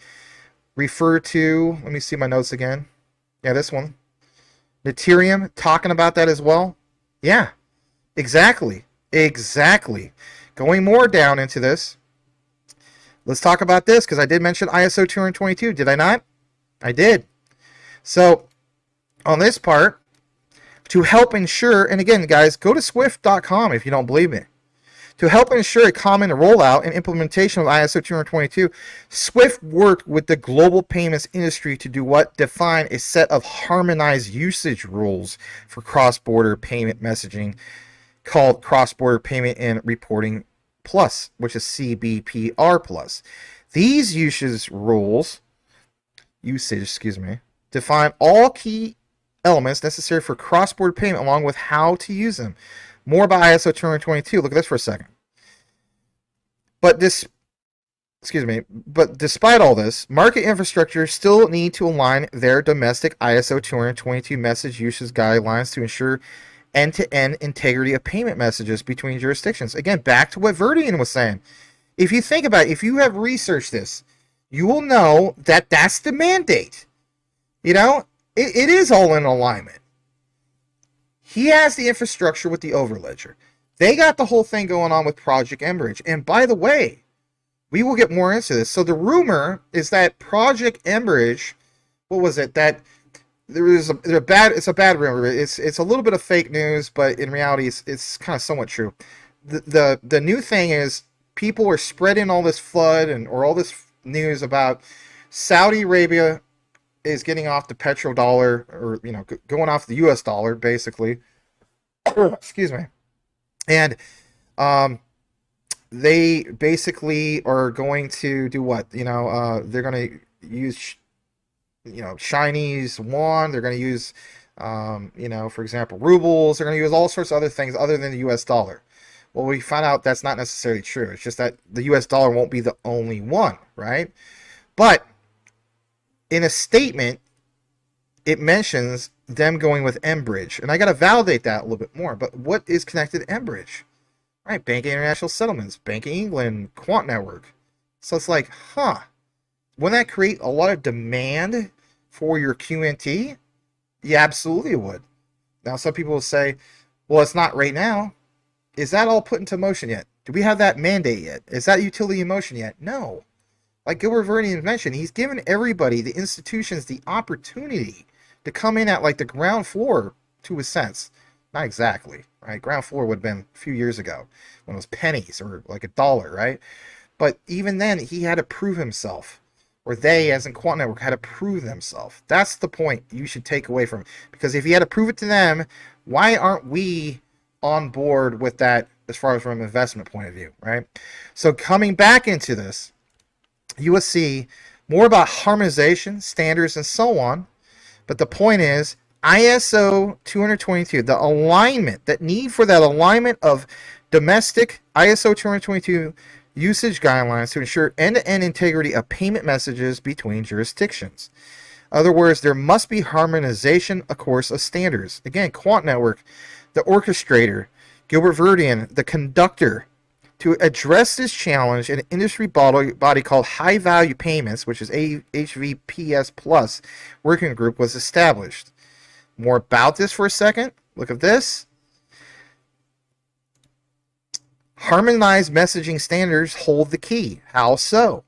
Speaker 1: referred to, let me see my notes again. Yeah, this one. Ethereum, talking about that as well. Yeah, exactly. Going more down into this, let's talk about this because I did mention ISO 222, did I not? I did. So, on this part, to help ensure, and again, guys, go to swift.com if you don't believe me. To help ensure a common rollout and implementation of ISO 222, Swift worked with the global payments industry to do what? Define a set of harmonized usage rules for cross-border payment messaging called Cross-Border Payment and Reporting Plus, which is CBPR Plus. These usage rules, define all key elements necessary for cross-border payment along with how to use them. More about ISO 222. Look at this for a second. But despite all this, market infrastructure still need to align their domestic ISO 222 message usage guidelines to ensure end-to-end integrity of payment messages between jurisdictions. Again, back to what Verdian was saying. If you think about it, if you have researched this, you will know that that's the mandate. It is all in alignment. He has the infrastructure with the overledger. They got the whole thing going on with Project Enbridge. And by the way, we will get more into this. So the rumor is that Project Enbridge, what was it? That it's a bad rumor. It's a little bit of fake news, but in reality, it's kind of somewhat true. The new thing is people are spreading all this or all this news about Saudi Arabia is getting off the petrodollar, or going off the U.S. dollar, basically. Excuse me. And they basically are going to do what? They're going to use, Chinese yuan. They're going to use, for example, rubles. They're going to use all sorts of other things other than the U.S. dollar. Well, we found out that's not necessarily true. It's just that the U.S. dollar won't be the only one, right? But in a statement, it mentions them going with Enbridge. And I got to validate that a little bit more. But what is connected to Enbridge? right? Banking International Settlements, Banking England, Quant Network. So it's like, huh, wouldn't that create a lot of demand for your QNT? Yeah, absolutely it would. Now, some people will say, well, it's not right now. Is that all put into motion yet? Do we have that mandate yet? Is that utility in motion yet? No. Like Gilbert Verdian mentioned, he's given everybody, the institutions, the opportunity to come in at like the ground floor, to a sense. Not exactly, right? Ground floor would have been a few years ago when it was pennies or like $1, right? But even then, he had to prove himself. Or they, as in Quant Network, had to prove themselves. That's the point you should take away from it. Because if he had to prove it to them, why aren't we on board with that as far as from an investment point of view, right? So coming back into this, you will see more about harmonization, standards, and so on. But the point is, ISO 222, the alignment, that need for that alignment of domestic ISO 222 usage guidelines to ensure end-to-end integrity of payment messages between jurisdictions. In other words, there must be harmonization, of course, of standards. Again, Quant Network, the orchestrator, Gilbert Verdian, the conductor. To address this challenge, an industry body called High Value Payments, which is HVPS Plus working group, was established. More about this for a second. Look at this. Harmonized messaging standards hold the key. How so?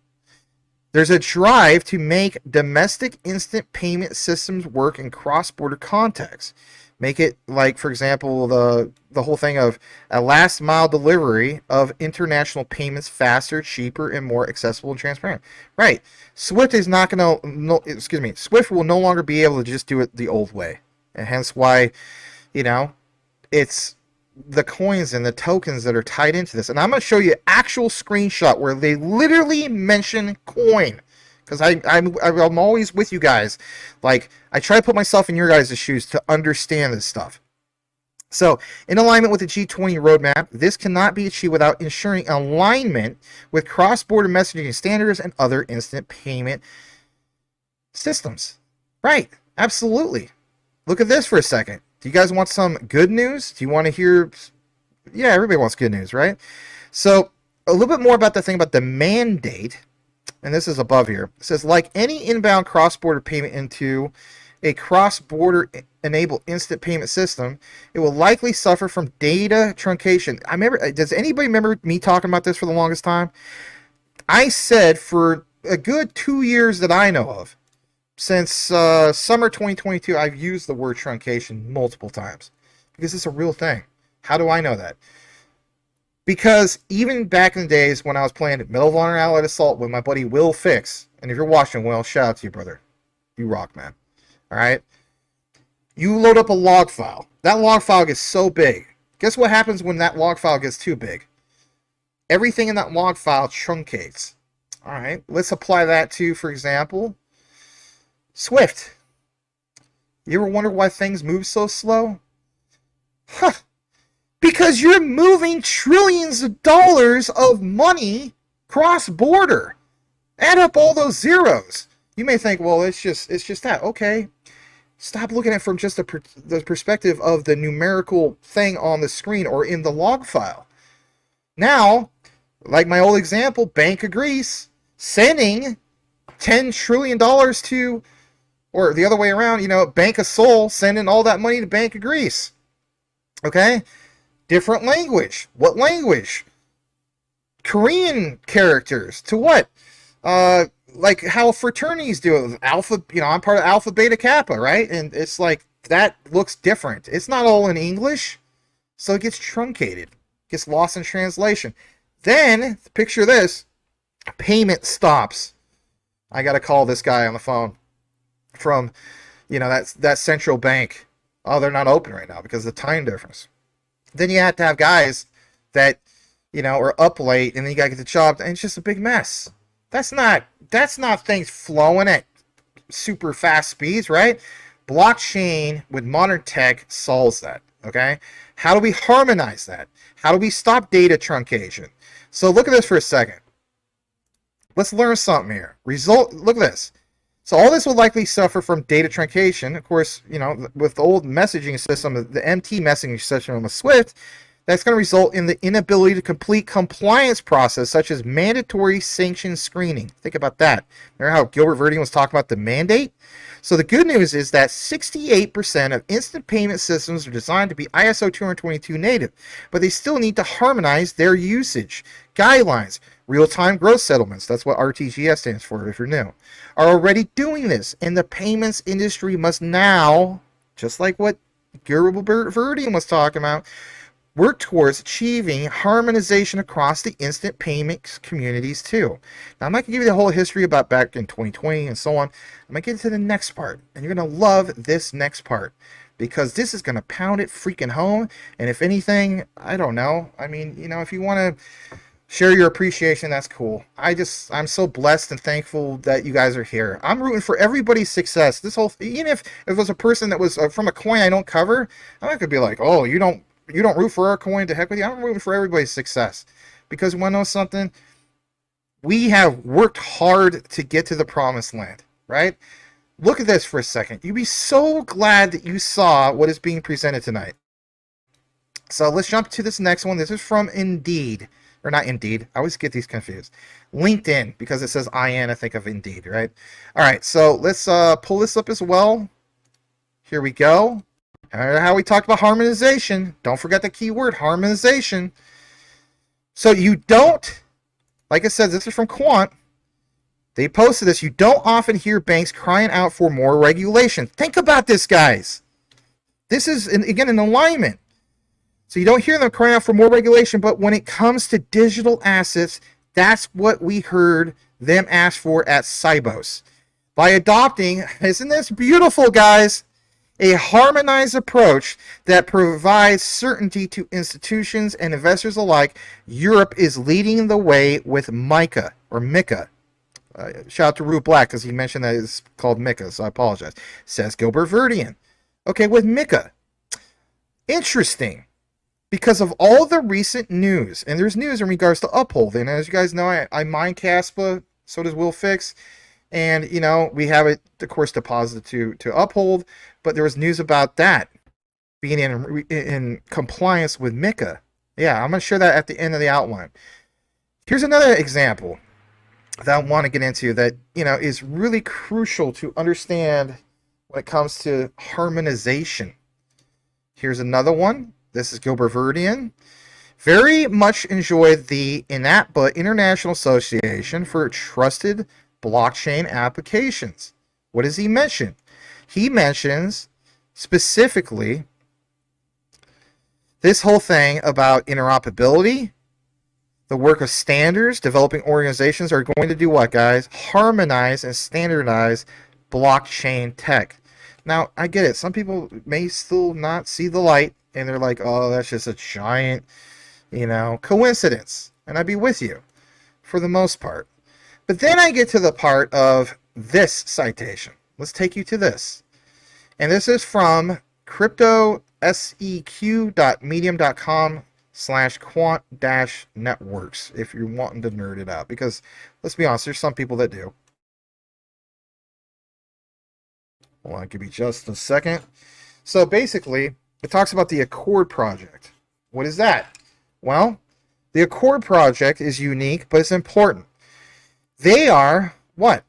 Speaker 1: There's a drive to make domestic instant payment systems work in cross-border contexts. Make it like, for example, the whole thing of a last mile delivery of international payments faster, cheaper, and more accessible and transparent. Right. Swift is not going to, Swift will no longer be able to just do it the old way. And hence why, it's the coins and the tokens that are tied into this. And I'm going to show you an actual screenshot where they literally mention coin. Because I'm always with you guys. Like, I try to put myself in your guys' shoes to understand this stuff. So, in alignment with the G20 roadmap, this cannot be achieved without ensuring alignment with cross-border messaging standards and other instant payment systems. Right, absolutely. Look at this for a second. Do you guys want some good news? Do you want to hear... Yeah, everybody wants good news, right? So, a little bit more about the thing about the mandate... And this is above here. It says, like any inbound cross-border payment into a cross-border enabled instant payment system, it will likely suffer from data truncation. Does anybody remember me talking about this for the longest time? I said for a good 2 years that I know of, since summer 2022, I've used the word truncation multiple times because it's a real thing. How do I know that? Because even back in the days when I was playing Medal of Honor Allied Assault with my buddy Will Fix, and if you're watching, Will, shout out to you, brother. You rock, man. All right? You load up a log file. That log file gets so big. Guess what happens when that log file gets too big? Everything in that log file truncates. All right? Let's apply that to, for example, Swift. You ever wonder why things move so slow? Huh. Because you're moving trillions of dollars of money cross-border. Add up all those zeros. You may think, well, it's just that. Okay. Stop looking at it from just the perspective of the numerical thing on the screen or in the log file. Now, like my old example, Bank of Greece sending $10 trillion to, or the other way around, Bank of Seoul sending all that money to Bank of Greece. Okay? Different language. What language? Korean characters. To what? Like how fraternities do it. Alpha, I'm part of Alpha Beta Kappa, right? And it's like, that looks different. It's not all in English. So it gets truncated. Gets lost in translation. Then, picture this. Payment stops. I got to call this guy on the phone from, that central bank. Oh, they're not open right now because of the time difference. Then you have to have guys that, are up late, and then you got to get the job, and it's just a big mess. That's not things flowing at super fast speeds, right? Blockchain with modern tech solves that, okay? How do we harmonize that? How do we stop data truncation? So look at this for a second. Let's learn something here. Look at this. So all this will likely suffer from data truncation. Of course, with the old messaging system, the MT messaging system with Swift, That's going to result in the inability to complete compliance process, such as mandatory sanction screening. Think about that. Remember how Gilbert Verdian was talking about the mandate? So the good news is that 68% of instant payment systems are designed to be ISO 222 native, but they still need to harmonize their usage. Guidelines, real-time gross settlements, that's what RTGS stands for if you're new, are already doing this, and the payments industry must now, just like what Gilbert Verdian was talking about, work towards achieving harmonization across the instant payments communities too. Now, I'm not going to give you the whole history about back in 2020 and so on. I'm going to get into the next part, and you're going to love this next part because this is going to pound it freaking home. And if anything, I don't know. I mean, you know, if you want to share your appreciation, that's cool. I'm so blessed and thankful that you guys are here. I'm rooting for everybody's success. This whole, even if it was a person that was from a coin I don't cover, I'm not going to be like, oh, you don't root for our coin, to heck with you. I'm rooting for everybody's success. Because you want to know something? We have worked hard to get to the promised land, right? Look at this for a second. You'd be so glad that you saw what is being presented tonight. So let's jump to this next one. This is from Indeed. Or not Indeed. I always get these confused. LinkedIn, because it says IN, I think of Indeed, right? All right, so let's pull this up as well. Here we go. How we talked about harmonization. Don't forget the key word, harmonization. So you don't, like I said, this is from Quant. They posted this. You don't often hear banks crying out for more regulation. Think about this, guys. This is, again, an alignment. So you don't hear them crying out for more regulation, but when it comes to digital assets, that's what we heard them ask for at Sibos. By adopting, isn't this beautiful, guys? A harmonized approach that provides certainty to institutions and investors alike, Europe is leading the way with MiCA, or MiCA. Shout out to Rue Black, because he mentioned that it's called MiCA, so I apologize. Says Gilbert Verdian. Okay, with MiCA. Interesting. Because of all the recent news, and there's news in regards to Uphold, and as you guys know, I mine CASPA, so does Will Fix. And, you know, we have it, of course, deposited to Uphold, but there was news about that being in compliance with MiCA. Yeah, I'm going to share that at the end of the outline. Here's another example that I want to get into that, you know, is really crucial to understand when it comes to harmonization. Here's another one. This is Gilbert Verdian. Very much enjoyed the INATBA, International Association for Trusted Blockchain Applications. What does he mention? He mentions specifically this whole thing about interoperability, the work of standards. Developing organizations are going to do what, guys? Harmonize and standardize blockchain tech. Now, I get it. Some people may still not see the light, and they're like, oh, that's just a giant, you know, coincidence. And I'd be with you for the most part. But then I get to the part of this citation. Let's take you to this. And this is from cryptoseq.medium.com/quant-networks if you're wanting to nerd it out. Because let's be honest, there's some people that do. Hold on, give me just a second. So basically, it talks about the Accord project. What is that? Well, the Accord project is unique, but it's important. They are what?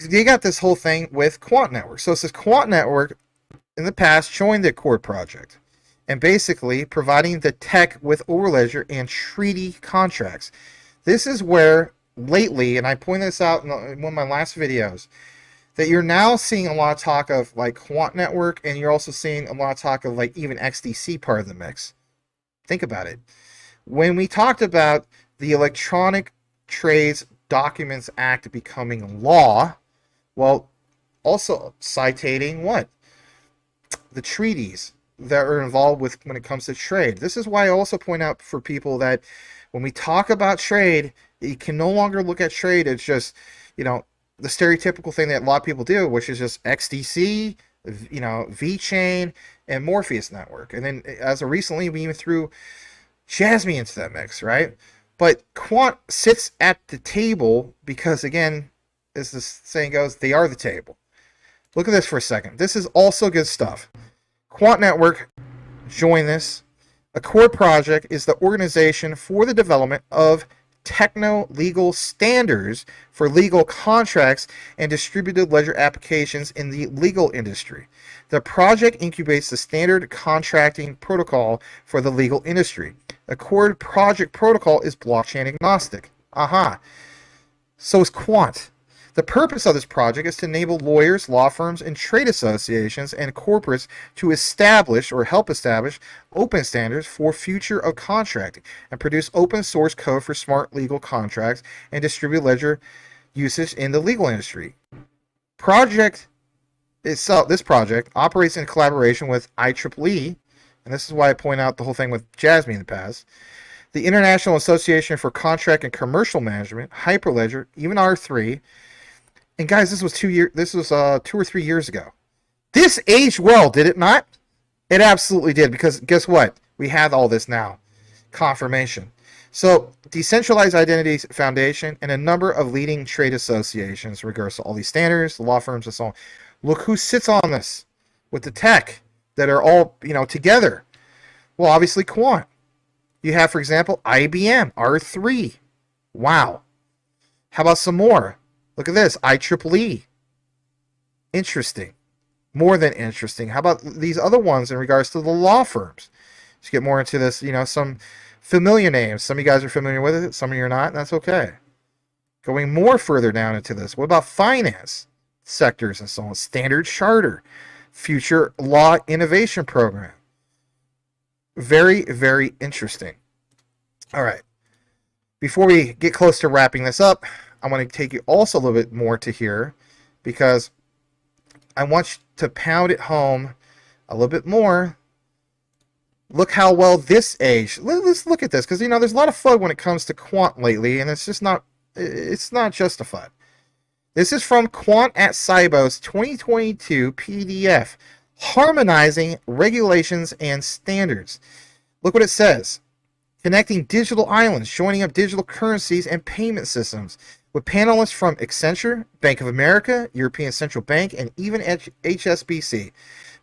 Speaker 1: They got this whole thing with Quant Network. So it says Quant Network in the past joined the Accord project and basically providing the tech with overledger and treaty contracts. This is where lately, and I pointed this out in one of my last videos, that you're now seeing a lot of talk of like Quant Network, and you're also seeing a lot of talk of like even XDC part of the mix. Think about it. When we talked about the Electronic Trades Documents Act becoming law, well, also citating what? The treaties that are involved with when it comes to trade. This is why I also point out for people that when we talk about trade, you can no longer look at trade as just, you know, the stereotypical thing that a lot of people do, which is just XDC, you know, VeChain, and Morpheus Network. And then as of recently, we even threw JASMY into that mix, right? But Quant sits at the table because, again, as the saying goes, they are the table. Look at this for a second. This is also good stuff. Quant Network joined this. Accord Project is the organization for the development of techno-legal standards for legal contracts and distributed ledger applications in the legal industry. The project incubates the standard contracting protocol for the legal industry. Accord Project Protocol is blockchain agnostic. Aha. So is Quant. The purpose of this project is to enable lawyers, law firms, and trade associations and corporates to establish or help establish open standards for future of contracting and produce open source code for smart legal contracts and distributed ledger usage in the legal industry. Project itself, this project operates in collaboration with IEEE, and this is why I point out the whole thing with JASMY in the past, the International Association for Contract and Commercial Management, Hyperledger, even R3. And guys, this was 2 or 3 years ago. This aged well, did it not? It absolutely did, because guess what? We have all this now. Confirmation. So, Decentralized Identities Foundation and a number of leading trade associations regards to all these standards, the law firms, and so on. Look who sits on this with the tech that are all, together. Well, obviously Quant. You have, for example, IBM, R3. Wow. How about some more? Look at this, IEEE. Interesting. More than interesting. How about these other ones in regards to the law firms? Let's get more into this, some familiar names. Some of you guys are familiar with it, some of you are not, and that's okay. Going more further down into this, what about finance sectors and so on? Standard Charter, Future Law Innovation Program. Very, very interesting. All right. Before we get close to wrapping this up, I want to take you also a little bit more to here, because I want you to pound it home a little bit more. Look how well this aged. Let's look at this, because there's a lot of FUD when it comes to Quant lately, and it's not justified. This is from Quant at Sibos 2022 PDF, harmonizing regulations and standards. Look what it says. Connecting digital islands, joining up digital currencies and payment systems, with panelists from Accenture, Bank of America, European Central Bank, and even HSBC.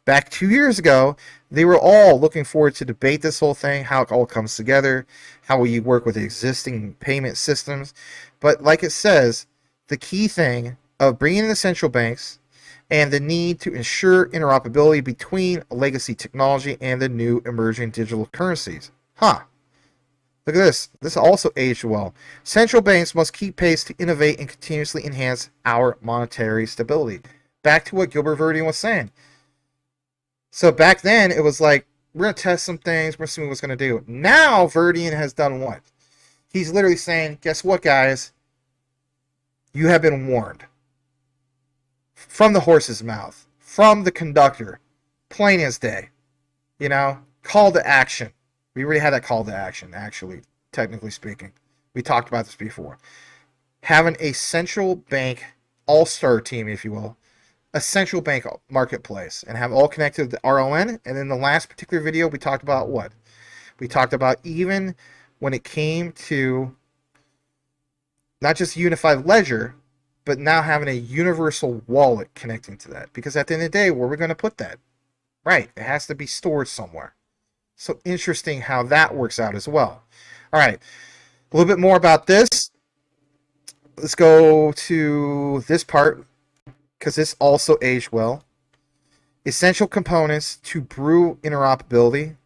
Speaker 1: Back 2 years ago, they were all looking forward to debate this whole thing, how it all comes together, how will you work with existing payment systems. But like it says, the key thing of bringing in the central banks and the need to ensure interoperability between legacy technology and the new emerging digital currencies. Look at this. This also aged well. Central banks must keep pace to innovate and continuously enhance our monetary stability. Back to what Gilbert Verdian was saying. So back then, it was like, we're going to test some things, we're going to see what's going to do. Now, Verdian has done what? He's literally saying, guess what, guys? You have been warned. From the horse's mouth. From the conductor. Plain as day. Call to action. We already had that call to action, actually, technically speaking. We talked about this before. Having a central bank all-star team, if you will, a central bank marketplace, and have all connected to the RON. And in the last particular video, we talked about what? We talked about even when it came to not just unified ledger, but now having a universal wallet connecting to that. Because at the end of the day, where are we going to put that? Right, it has to be stored somewhere. So interesting how that works out as well. All right, a little bit more about this. Let's go to this part, because this also aged well. Essential components to brew interoperability,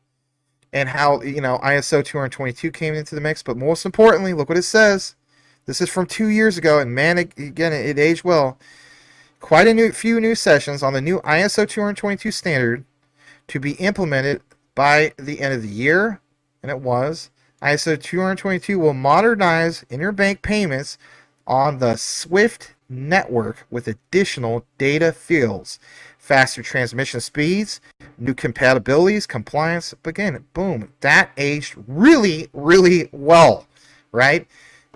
Speaker 1: and how ISO 222 came into the mix. But most importantly, look what it says. This is from 2 years ago, and man, again, it aged well. Quite a few new sessions on the new ISO 222 standard to be implemented by the end of the year, and it was. ISO 222 will modernize interbank payments on the SWIFT network with additional data fields, faster transmission speeds, new compatibilities, compliance. But again, boom, that aged really, really well, right?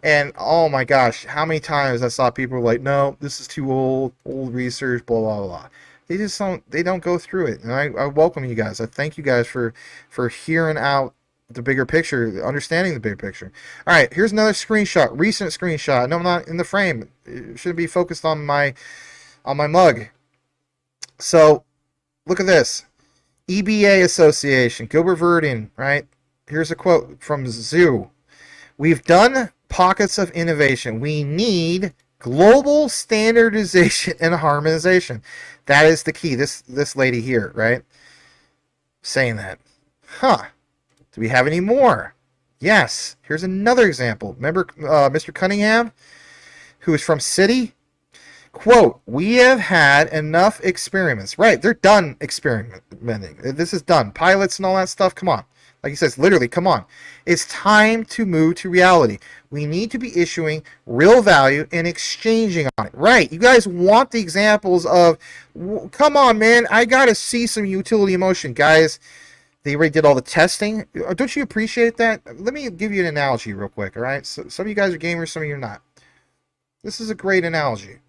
Speaker 1: And oh my gosh, how many times I saw people like, no, this is too old research, blah, blah, blah. They don't go through it. And I welcome you guys. I thank you guys for hearing out the bigger picture, understanding the bigger picture. All right, here's another screenshot, recent screenshot. No, I'm not in the frame. It should be focused on my mug. So look at this. EBA Association, Gilbert Verdian, right? Here's a quote from Zoo. We've done pockets of innovation. We need global standardization and harmonization. That is the key. This lady here, right? Saying that. Huh. Do we have any more? Yes. Here's another example. Remember Mr. Cunningham, who is from Citi? Quote, we have had enough experiments. Right, they're done experimenting. This is done. Pilots and all that stuff, come on. Like he says, literally, come on. It's time to move to reality. We need to be issuing real value and exchanging on it. Right, you guys want the examples of, come on, man, I got to see some utility in motion. Guys, they already did all the testing. Don't you appreciate that? Let me give you an analogy real quick, all right? So, some of you guys are gamers, some of you are not. This is a great analogy.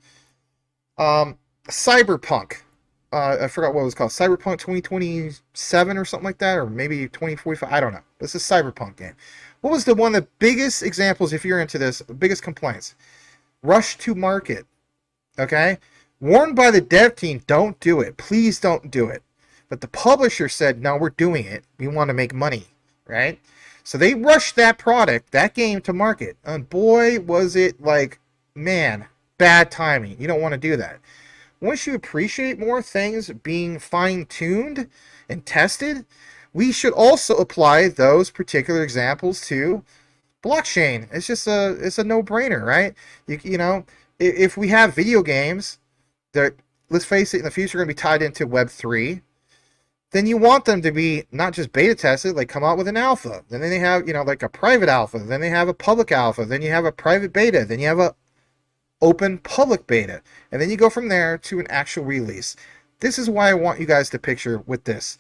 Speaker 1: Cyberpunk. I forgot what it was called. Cyberpunk 2027 or something like that, or maybe 2045. I don't know. This is a Cyberpunk game. What was one of the biggest examples, if you're into this, biggest complaints? Rush to market. Okay? Warned by the dev team, don't do it. Please don't do it. But the publisher said, no, we're doing it. We want to make money. Right? So they rushed that product, that game, to market. And boy, was it like, man, bad timing. You don't want to do that. Once you appreciate more things being fine-tuned and tested, we should also apply those particular examples to blockchain. It's just it's a no-brainer, right? You know, if we have video games that, let's face it, in the future are going to be tied into Web3, then you want them to be not just beta tested, like come out with an alpha. Then they have, you know, like a private alpha. Then they have a public alpha. Then you have a private beta. Then you have a open public beta, and then you go from there to an actual release. This is why I want you guys to picture with this,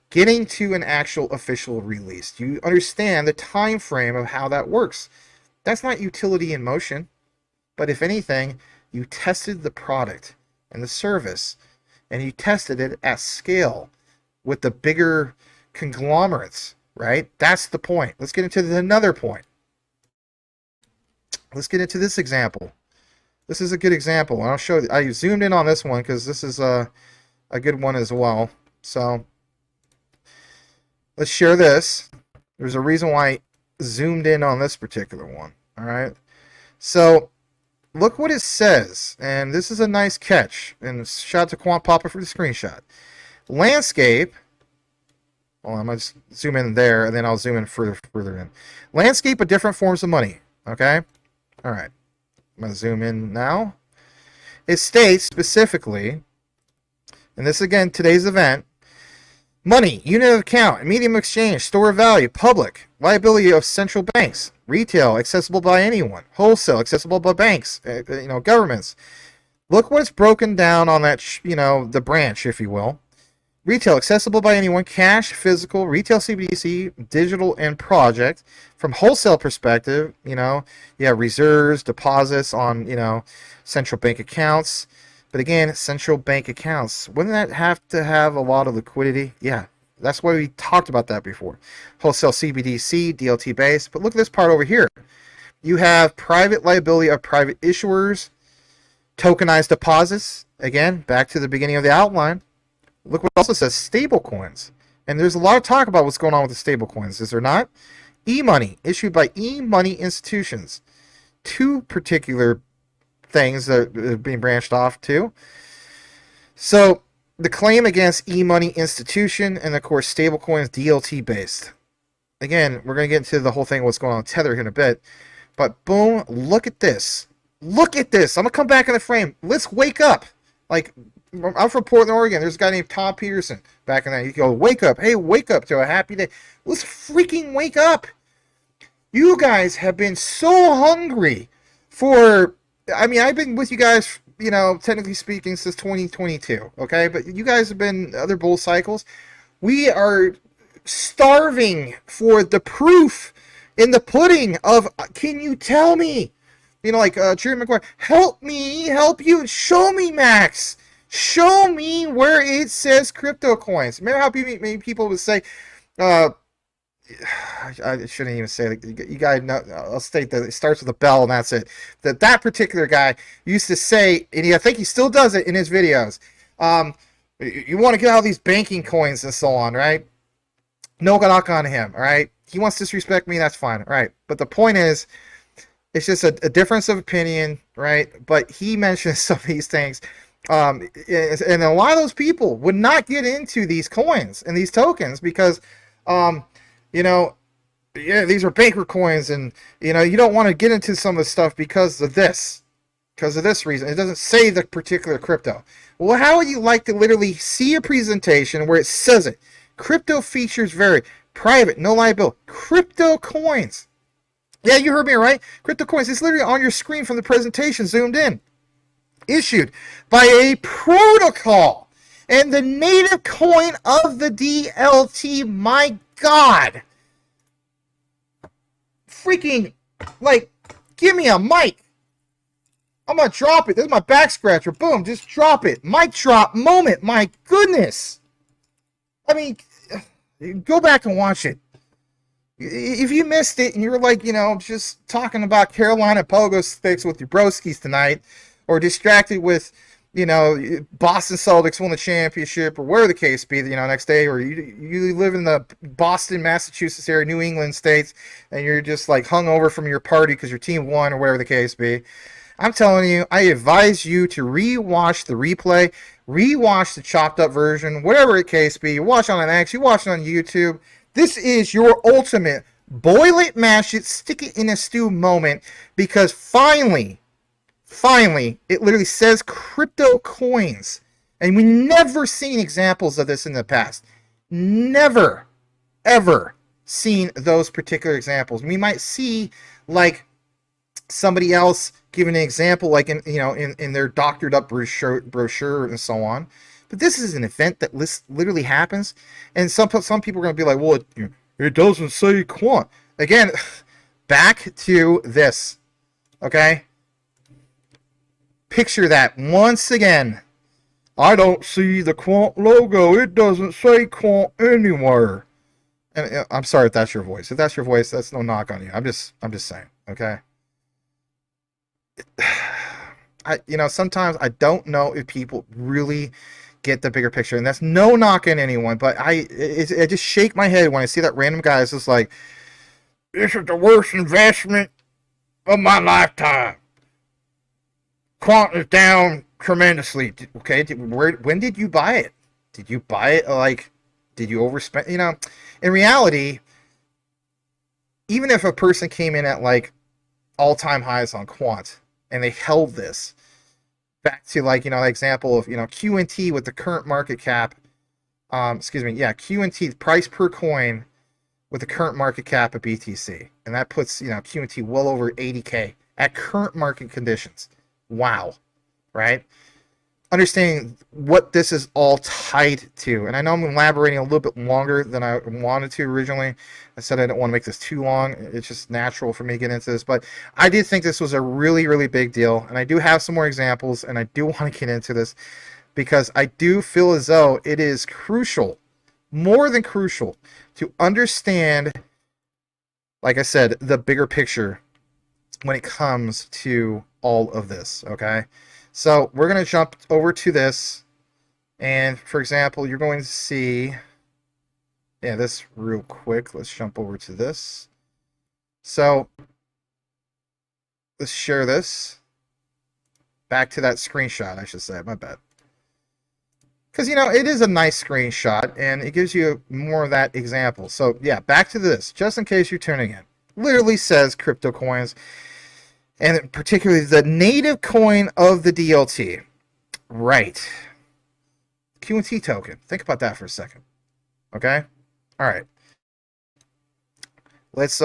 Speaker 1: getting to an actual official release. You understand the time frame of how that works. That's not utility in motion, but if anything, you tested the product and the service, and you tested it at scale with the bigger conglomerates, right? That's the point. Let's get into another point. Let's get into this example. This is a good example, and I'll show you. I zoomed in on this one because this is a good one as well. So let's share this. There's a reason why I zoomed in on this particular one. All right. So look what it says, and this is a nice catch. And shout out to Quant Papa for the screenshot. Landscape. Well, I'm gonna just zoom in there, and then I'll zoom in further in. Landscape of different forms of money. Okay. All right. I'm going to zoom in now. It states specifically, and this again, today's event, money, unit of account, medium of exchange, store of value, public, liability of central banks, retail, accessible by anyone, wholesale, accessible by banks, governments. Look what's broken down on that, the branch, if you will. Retail, accessible by anyone, cash, physical, retail CBDC, digital, and project. From wholesale perspective, you have reserves, deposits on, central bank accounts. But again, central bank accounts, wouldn't that have to have a lot of liquidity? Yeah, that's why we talked about that before. Wholesale CBDC, DLT based. But look at this part over here. You have private liability of private issuers, tokenized deposits. Again, back to the beginning of the outline. Look what it also says, stable coins. And there's a lot of talk about what's going on with the stable coins, is there not? E-money, issued by e-money institutions. Two particular things that are being branched off to. So, the claim against e-money institution, and of course, stable coins, DLT based. Again, we're going to get into the whole thing, what's going on with Tether here in a bit. But boom, look at this. Look at this. I'm going to come back in the frame. Let's wake up. Like, I'm from Portland, Oregon. There's a guy named Tom Peterson back in that. You go, wake up. Hey, wake up to a happy day. Let's freaking wake up. You guys have been so hungry for, I've been with you guys, technically speaking, since 2022, okay? But you guys have been other bull cycles. We are starving for the proof in the pudding of, can you tell me? Like Jerry McGuire, help me, help you, show me, Max. Show me where it says crypto coins. Remember how many people would say, I shouldn't even say it. You guys know, I'll state that it starts with a bell and that's it. That particular guy used to say, and I think he still does it in his videos, you want to get all these banking coins and so on, right? No knock on him, all right? he wants to disrespect me, that's fine. All right. But the point is, it's just a difference of opinion, right? But he mentions some of these things. And a lot of those people would not get into these coins and these tokens because, you know, yeah, these are banker coins, and you know you don't want to get into some of the stuff because of this reason. It doesn't say the particular crypto. Well, how would you like to literally see a presentation where it says it? Crypto features vary. Private, no liability. Crypto coins. Yeah, you heard me right. Crypto coins. It's literally on your screen from the presentation, zoomed in. Issued by a protocol and the native coin of the DLT. My God. Freaking, like, give me a mic. I'm gonna drop it. This is my back scratcher. Boom, just drop it. Mic drop moment. My goodness. I mean, go back and watch it. If you missed it and you're like, you know, just talking about Carolina pogo sticks with your broskies tonight, or distracted with, you know, Boston Celtics won the championship, or whatever the case be, you know, next day, or you live in the Boston, Massachusetts area, New England states, and you're just like hungover from your party because your team won, or whatever the case be. I'm telling you, I advise you to re-watch the replay, re-watch the chopped up version, whatever the case be. You watch it on an X, you watch it on YouTube. This is your ultimate boil it, mash it, stick it in a stew moment, because finally, it literally says crypto coins. And we never seen examples of this in the past. Never, ever seen those particular examples. We might see like somebody else giving an example, like in their doctored up brochure and so on. But this is an event that literally happens, and some people are going to be like, well, it doesn't say quant. Again, back to this, okay? Picture that once again. I don't see the quant logo. It doesn't say quant anywhere. And I'm sorry if that's your voice. If that's your voice, that's no knock on you. I'm just saying, okay? Sometimes I don't know if people really get the bigger picture, and that's no knock on anyone, but I just shake my head when I see that random guy is just like, this is the worst investment of my lifetime. Quant is down tremendously. Okay, when did you buy it? Did you buy it, like, did you overspend? You know, in reality, even if a person came in at like all-time highs on quant and they held this back to, like, you know, the example of, you know, QNT with the current market cap, QNT price per coin with the current market cap of BTC, and that puts, you know, QNT well over 80K at current market conditions. Wow, right? Understanding what this is all tied to, and I know I'm elaborating a little bit longer than I wanted to originally. I said I don't want to make this too long. It's just natural for me to get into this, but I did think this was a really, really big deal, and I do have some more examples, and I do want to get into this because I do feel as though it is crucial, more than crucial, to understand, like I said, the bigger picture when it comes to all of this, okay? So we're going to jump over to this, and for example, you're going to see, this real quick. Let's jump over to this. So let's share this. Back to that screenshot, I should say, my bad. Because, you know, it is a nice screenshot, and it gives you more of that example. So, yeah, back to this, just in case you're tuning in. Literally says crypto coins, and particularly the native coin of the DLT. Right. QNT token. Think about that for a second. Okay? All right. Let's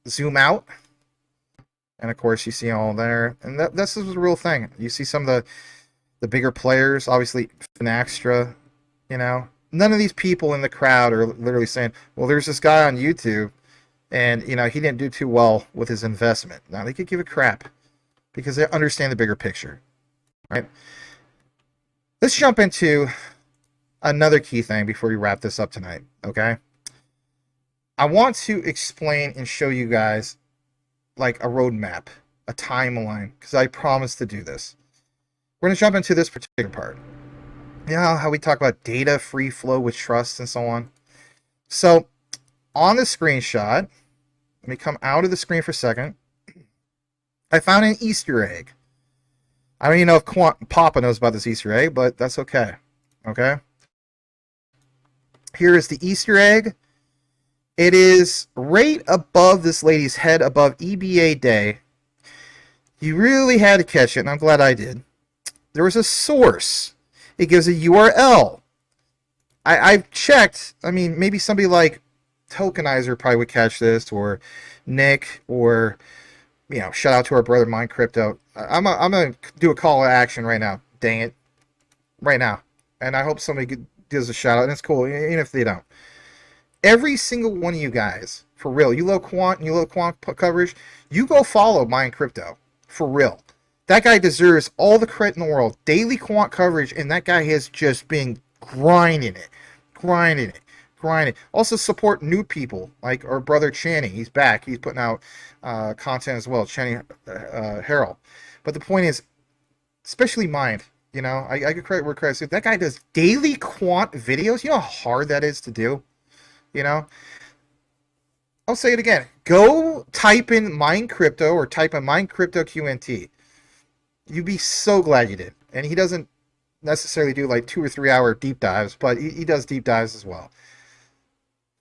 Speaker 1: zoom out. And, of course, you see all there. And this is the real thing. You see some of the bigger players, obviously Finastra, you know. None of these people in the crowd are literally saying, well, there's this guy on YouTube, and, you know, he didn't do too well with his investment. Now, they could give a crap because they understand the bigger picture, right? Let's jump into another key thing before we wrap this up tonight, okay? I want to explain and show you guys, like, a roadmap, a timeline, because I promised to do this. We're going to jump into this particular part. You know how we talk about data free flow with trust and so on? So, on the screenshot, let me come out of the screen for a second. I found an Easter egg. I don't even know if Papa knows about this Easter egg, but that's okay. Okay? Here is the Easter egg. It is right above this lady's head, above EBA Day. You really had to catch it, and I'm glad I did. There was a source. It gives a URL. I've checked. I mean, maybe somebody like Tokenizer probably would catch this, or Nick, or, you know, shout out to our brother Mind Crypto. I'm gonna do a call to action right now. Dang it, right now, and I hope somebody gives a shout out. And it's cool, even if they don't. Every single one of you guys, for real, you love Quant and you love Quant coverage, you go follow Mind Crypto, for real. That guy deserves all the credit in the world. Daily Quant coverage, and that guy has just been grinding it. Also support new people, like our brother Channing. He's back. He's putting out content as well, Channing Harrell. But the point is, especially Mind, you know, I give credit where credit's due. That guy does daily Quant videos. You know how hard that is to do? You know? I'll say it again. Go type in Mind Crypto or type in Mind Crypto QNT. You'd be so glad you did. And he doesn't necessarily do like 2 or 3 hour deep dives, but he does deep dives as well.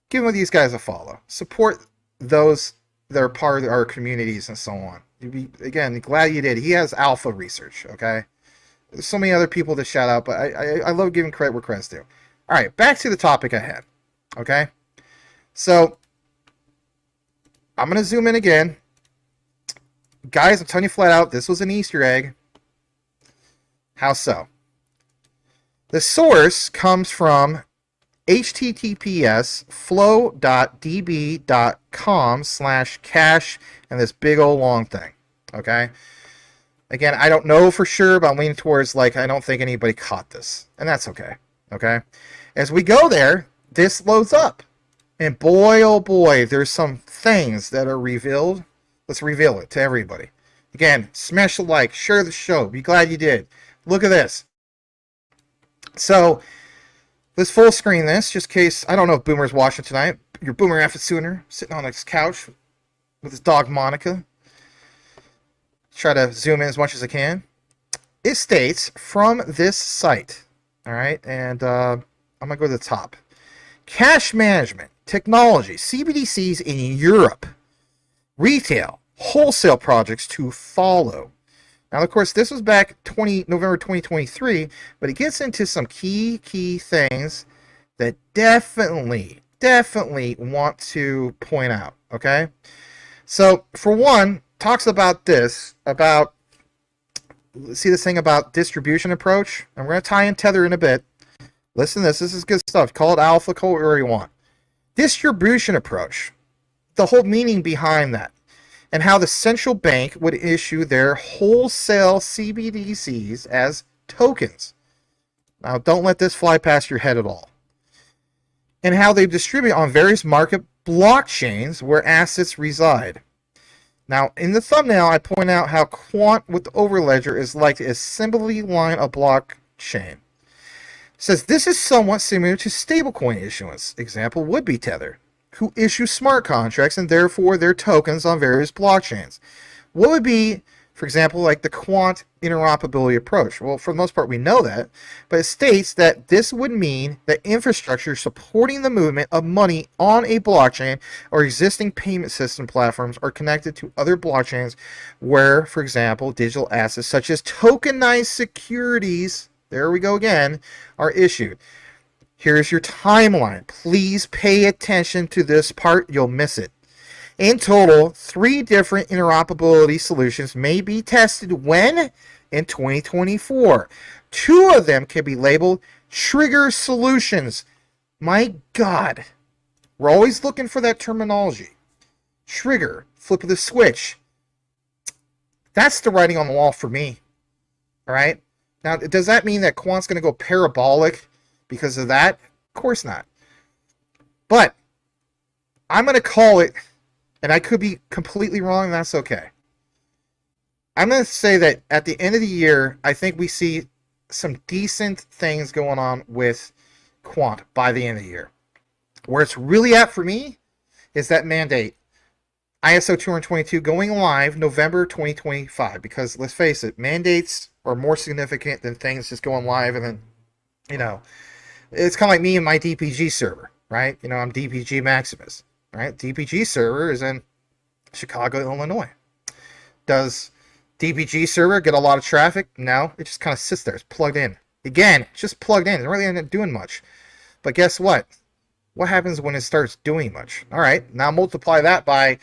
Speaker 1: Give these guys a follow. Support those that are part of our communities and so on. You'd be, again, glad you did. He has alpha research, okay? There's so many other people to shout out, but I love giving credit where credit's due. All right, back to the topic I had, okay? So, I'm going to zoom in again. Guys, I'm telling you flat out, this was an Easter egg. How so? The source comes from https flow.db.com/cache and this big old long thing. Okay? Again, I don't know for sure, but I'm leaning towards like I don't think anybody caught this. And that's okay. Okay? As we go there, this loads up. And boy, oh boy, there's some things that are revealed. Let's reveal it to everybody. Again, smash the like, share the show. Be glad you did. Look at this. So, let's full screen this, just in case. I don't know if Boomer's watching tonight. Your Boomer After Sooner, sitting on his couch with his dog Monica. Try to zoom in as much as I can. It states from this site. Alright, and I'm going to go to the top. Cash management, technology, CBDCs in Europe, retail, wholesale projects to follow. Now, of course, this was back November 2023, but it gets into some key things that definitely want to point out, okay? So, for one, talks about this, see this thing about distribution approach? I'm going to tie in Tether in a bit. Listen to this. This is good stuff. Call it alpha, call it whatever you want. Distribution approach. The whole meaning behind that. And how the central bank would issue their wholesale CBDCs as tokens. Now, don't let this fly past your head at all. And how they distribute on various market blockchains where assets reside. Now, in the thumbnail, I point out how Quant with the Overledger is like to assembly line a blockchain. It says this is somewhat similar to stablecoin issuance. Example would be Tether, who issue smart contracts and therefore their tokens on various blockchains. What would be, for example, like the Quant interoperability approach? Well, for the most part, we know that, but it states that this would mean that infrastructure supporting the movement of money on a blockchain or existing payment system platforms are connected to other blockchains where, for example, digital assets such as tokenized securities, there we go again, are issued. Here's your timeline. Please pay attention to this part. You'll miss it. In total, 3 different interoperability solutions may be tested when? In 2024. 2 of them can be labeled trigger solutions. My God. We're always looking for that terminology. Trigger. Flip of the switch. That's the writing on the wall for me. All right? Now, does that mean that Quant's going to go parabolic because of that? Of course not. But I'm going to call it, and I could be completely wrong, and that's okay. I'm going to say that at the end of the year, I think we see some decent things going on with Quant by the end of the year. Where it's really at for me is that mandate ISO 222 going live November 2025. Because let's face it, mandates are more significant than things just going live. And then, you know, it's kind of like me and my DPG server, right? You know, I'm DPG Maximus, right? DPG server is in Chicago, Illinois. Does DPG server get a lot of traffic? No, it just kind of sits there. It's plugged in. Again, it's just plugged in. It really isn't doing much. But guess what? What happens when it starts doing much? All right, now multiply that by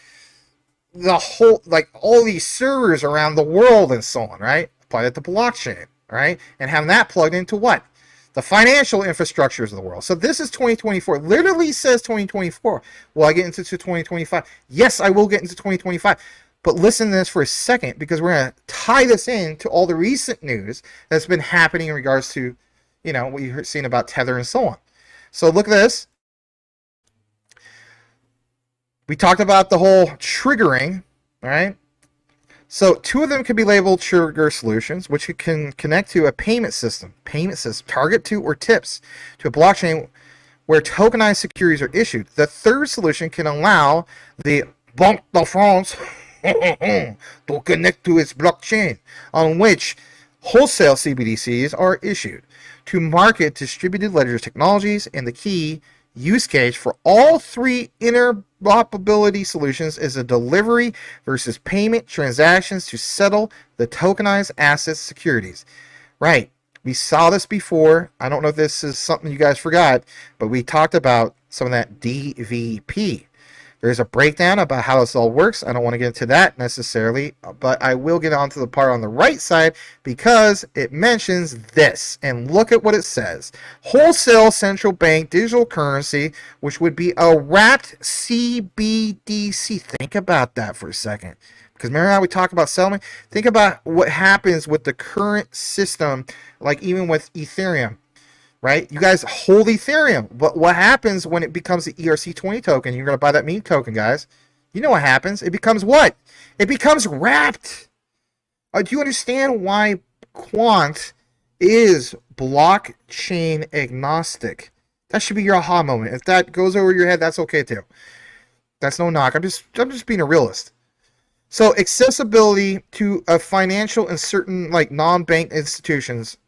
Speaker 1: the whole, like all these servers around the world and so on, right? Apply that to blockchain, right? And have that plugged into what? The financial infrastructures of the world. So this is 2024. Literally says 2024. Will I get into 2025? Yes, I will get into 2025. But listen to this for a second, because we're going to tie this in to all the recent news that's been happening in regards to, you know, what you've seen about Tether and so on. So look at this. We talked about the whole triggering, all right? So two of them can be labeled trigger solutions, which can connect to a payment system, target to or tips to a blockchain where tokenized securities are issued. The third solution can allow the Banque de France to connect to its blockchain on which wholesale CBDCs are issued to market distributed ledger technologies. And the key use case for all three interoperability solutions is a delivery versus payment transactions to settle the tokenized assets securities. Right. We saw this before. I don't know if this is something you guys forgot, but we talked about some of that DVP. There's a breakdown about how this all works. I don't want to get into that necessarily, but I will get onto the part on the right side because it mentions this. And look at what it says. Wholesale central bank digital currency, which would be a wrapped CBDC. Think about that for a second. Because remember how we talk about settlement? Think about what happens with the current system, like even with Ethereum. Right? You guys hold Ethereum. But what happens when it becomes the ERC20 token? You're going to buy that meme token, guys. You know what happens. It becomes what? It becomes wrapped. Do you understand why Quant is blockchain agnostic? That should be your aha moment. If that goes over your head, that's okay too. That's no knock. I'm just being a realist. So accessibility to a financial and certain like non-bank institutions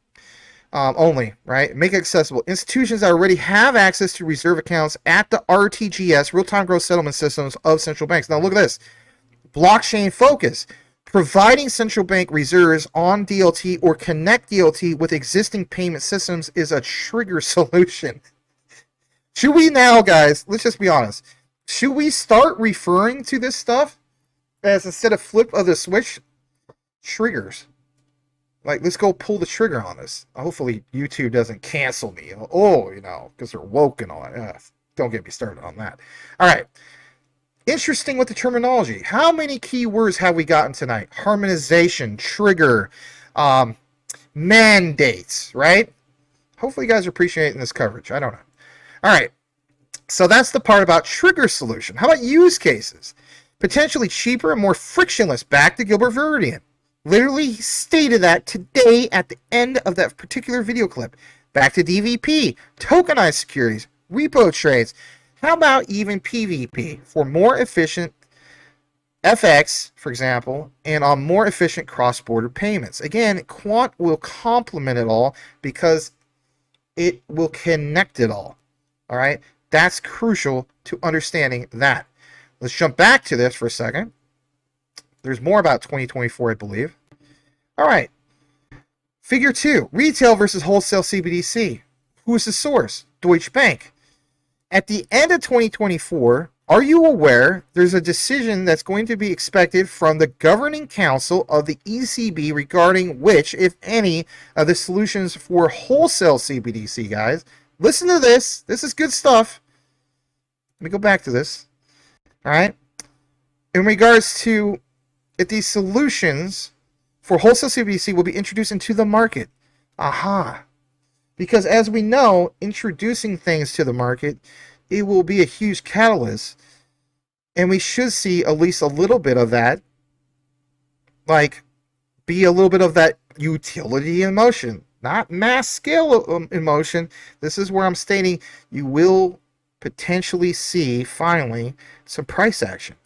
Speaker 1: only, right? Make it accessible. Institutions that already have access to reserve accounts at the RTGS, real-time gross settlement systems of central banks. Now look at this. Blockchain focus. Providing central bank reserves on DLT or connect DLT with existing payment systems is a trigger solution. Should we now, guys, let's just be honest. Should we start referring to this stuff as, instead of flip of the switch, triggers? Like, let's go pull the trigger on this. Hopefully, YouTube doesn't cancel me. Oh, you know, because they're woke and all that. Don't get me started on that. All right. Interesting with the terminology. How many keywords have we gotten tonight? Harmonization, trigger, mandates, right? Hopefully, you guys are appreciating this coverage. I don't know. All right. So that's the part about trigger solution. How about use cases? Potentially cheaper and more frictionless. Back to Gilbert Verdian. Literally stated that today at the end of that particular video clip. Back to DVP, tokenized securities, repo trades. How about even PVP for more efficient FX, for example, and on more efficient cross-border payments? Again, Quant will complement it all because it will connect it all. All right, that's crucial to understanding that. Let's jump back to this for a second. There's more about 2024, I believe. All right. Figure 2, retail versus wholesale CBDC. Who is the source? Deutsche Bank. At the end of 2024, are you aware there's a decision that's going to be expected from the governing council of the ECB regarding which, if any, of the solutions for wholesale CBDC, guys? Listen to this. This is good stuff. Let me go back to this. All right. In regards to if these solutions for wholesale CBDC will be introduced into the market. Aha. Because as we know, introducing things to the market, it will be a huge catalyst. And we should see at least a little bit of that. Like, be a little bit of that utility in motion. Not mass scale in motion. This is where I'm stating you will potentially see finally some price action.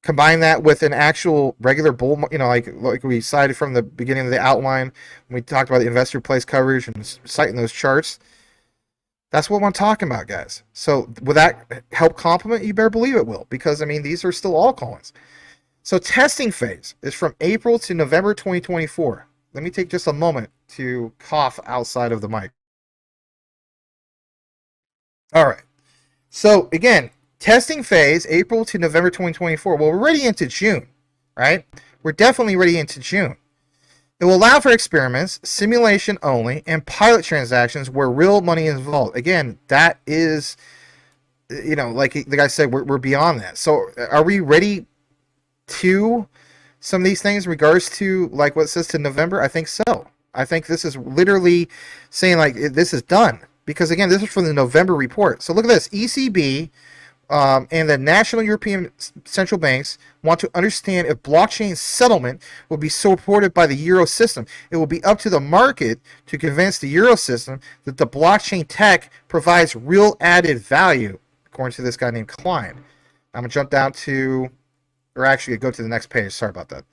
Speaker 1: Combine that with an actual regular bull, like we cited from the beginning of the outline when we talked about the investor place coverage and citing those charts. That's what I'm talking about, guys. So will that help complement? You better believe it will, because I mean these are still altcoins. So testing phase is from April to November 2024. Let me take just a moment to cough outside of the mic. All right. So again, testing phase, April to November 2024. Well, we're ready into June, right? We're definitely ready into June. It will allow for experiments, simulation only, and pilot transactions where real money is involved. Again, that is, like the guy said, we're beyond that. So are we ready to some of these things in regards to like what it says to November? I think so. I think this is literally saying like this is done. Because again, this is from the November report. So look at this. ECB and the national European central banks want to understand if blockchain settlement will be supported by the Euro system. It will be up to the market to convince the Euro system that the blockchain tech provides real added value, according to this guy named Klein. I'm going to jump down to, or actually go to the next page. Sorry about that.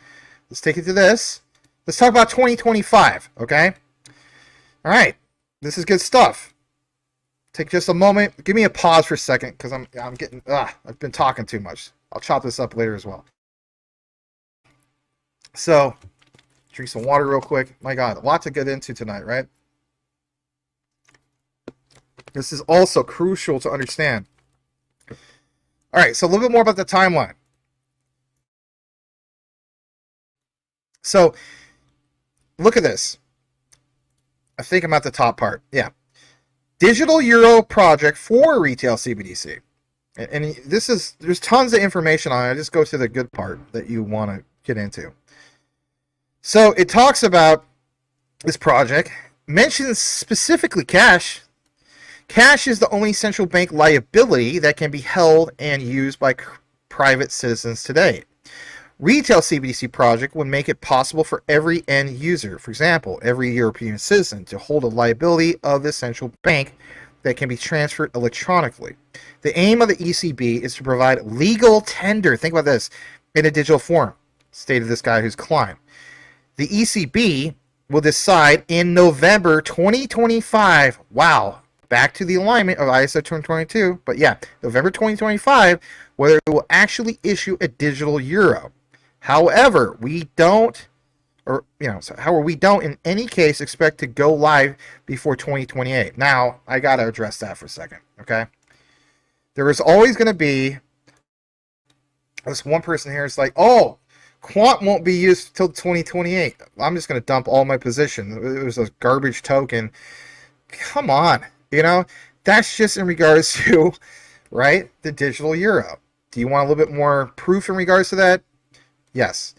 Speaker 1: Let's take it to this. Let's talk about 2025, okay? All right. This is good stuff. Take just a moment. Give me a pause for a second because I'm getting I've been talking too much. I'll chop this up later as well. So, drink some water real quick. My God, a lot to get into tonight, right? This is also crucial to understand. All right, so a little bit more about the timeline. So, look at this. I think I'm at the top part. Yeah. Digital Euro project for retail CBDC. And there's tons of information on it. I just go to the good part that you want to get into. So it talks about this project, mentions specifically cash. Cash is the only central bank liability that can be held and used by private citizens today. Retail CBDC project would make it possible for every end user, for example, every European citizen, to hold a liability of the central bank that can be transferred electronically. The aim of the ECB is to provide legal tender, think about this, in a digital form, stated this guy who's Klein. The ECB will decide in November 2025, wow, back to the alignment of ISO 2022, but yeah, November 2025, whether it will actually issue a digital euro. However, we don't in any case expect to go live before 2028. Now, I got to address that for a second, okay? There is always going to be this one person here is like, oh, Quant won't be used till 2028. I'm just going to dump all my position. It was a garbage token. Come on, that's just in regards to, right, the digital euro. Do you want a little bit more proof in regards to that? Yes.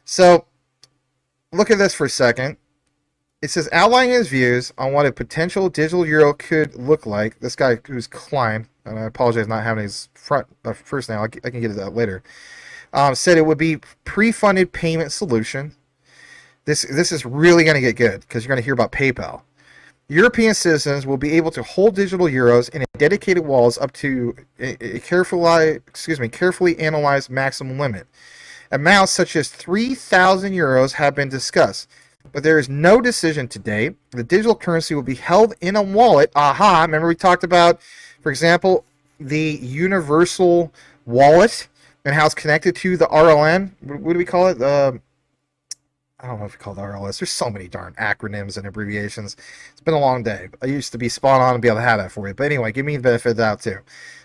Speaker 1: So look at this for a second. It says outlining his views on what a potential digital euro could look like. This guy who's Klein, and I apologize not having his first name. I can get to that later. Said it would be pre-funded payment solution. This is really going to get good because you're going to hear about PayPal. European citizens will be able to hold digital euros in dedicated wallets up to a carefully analyzed maximum limit. Amounts such as 3,000 euros have been discussed, but there is no decision to date. The digital currency will be held in a wallet. Remember we talked about, for example, the universal wallet and how it's connected to the RLN. What do we call it? I don't know if we call it RLS. There's so many darn acronyms and abbreviations. It's been a long day. I used to be spot on and be able to have that for you. But anyway, give me the benefit of the doubt too.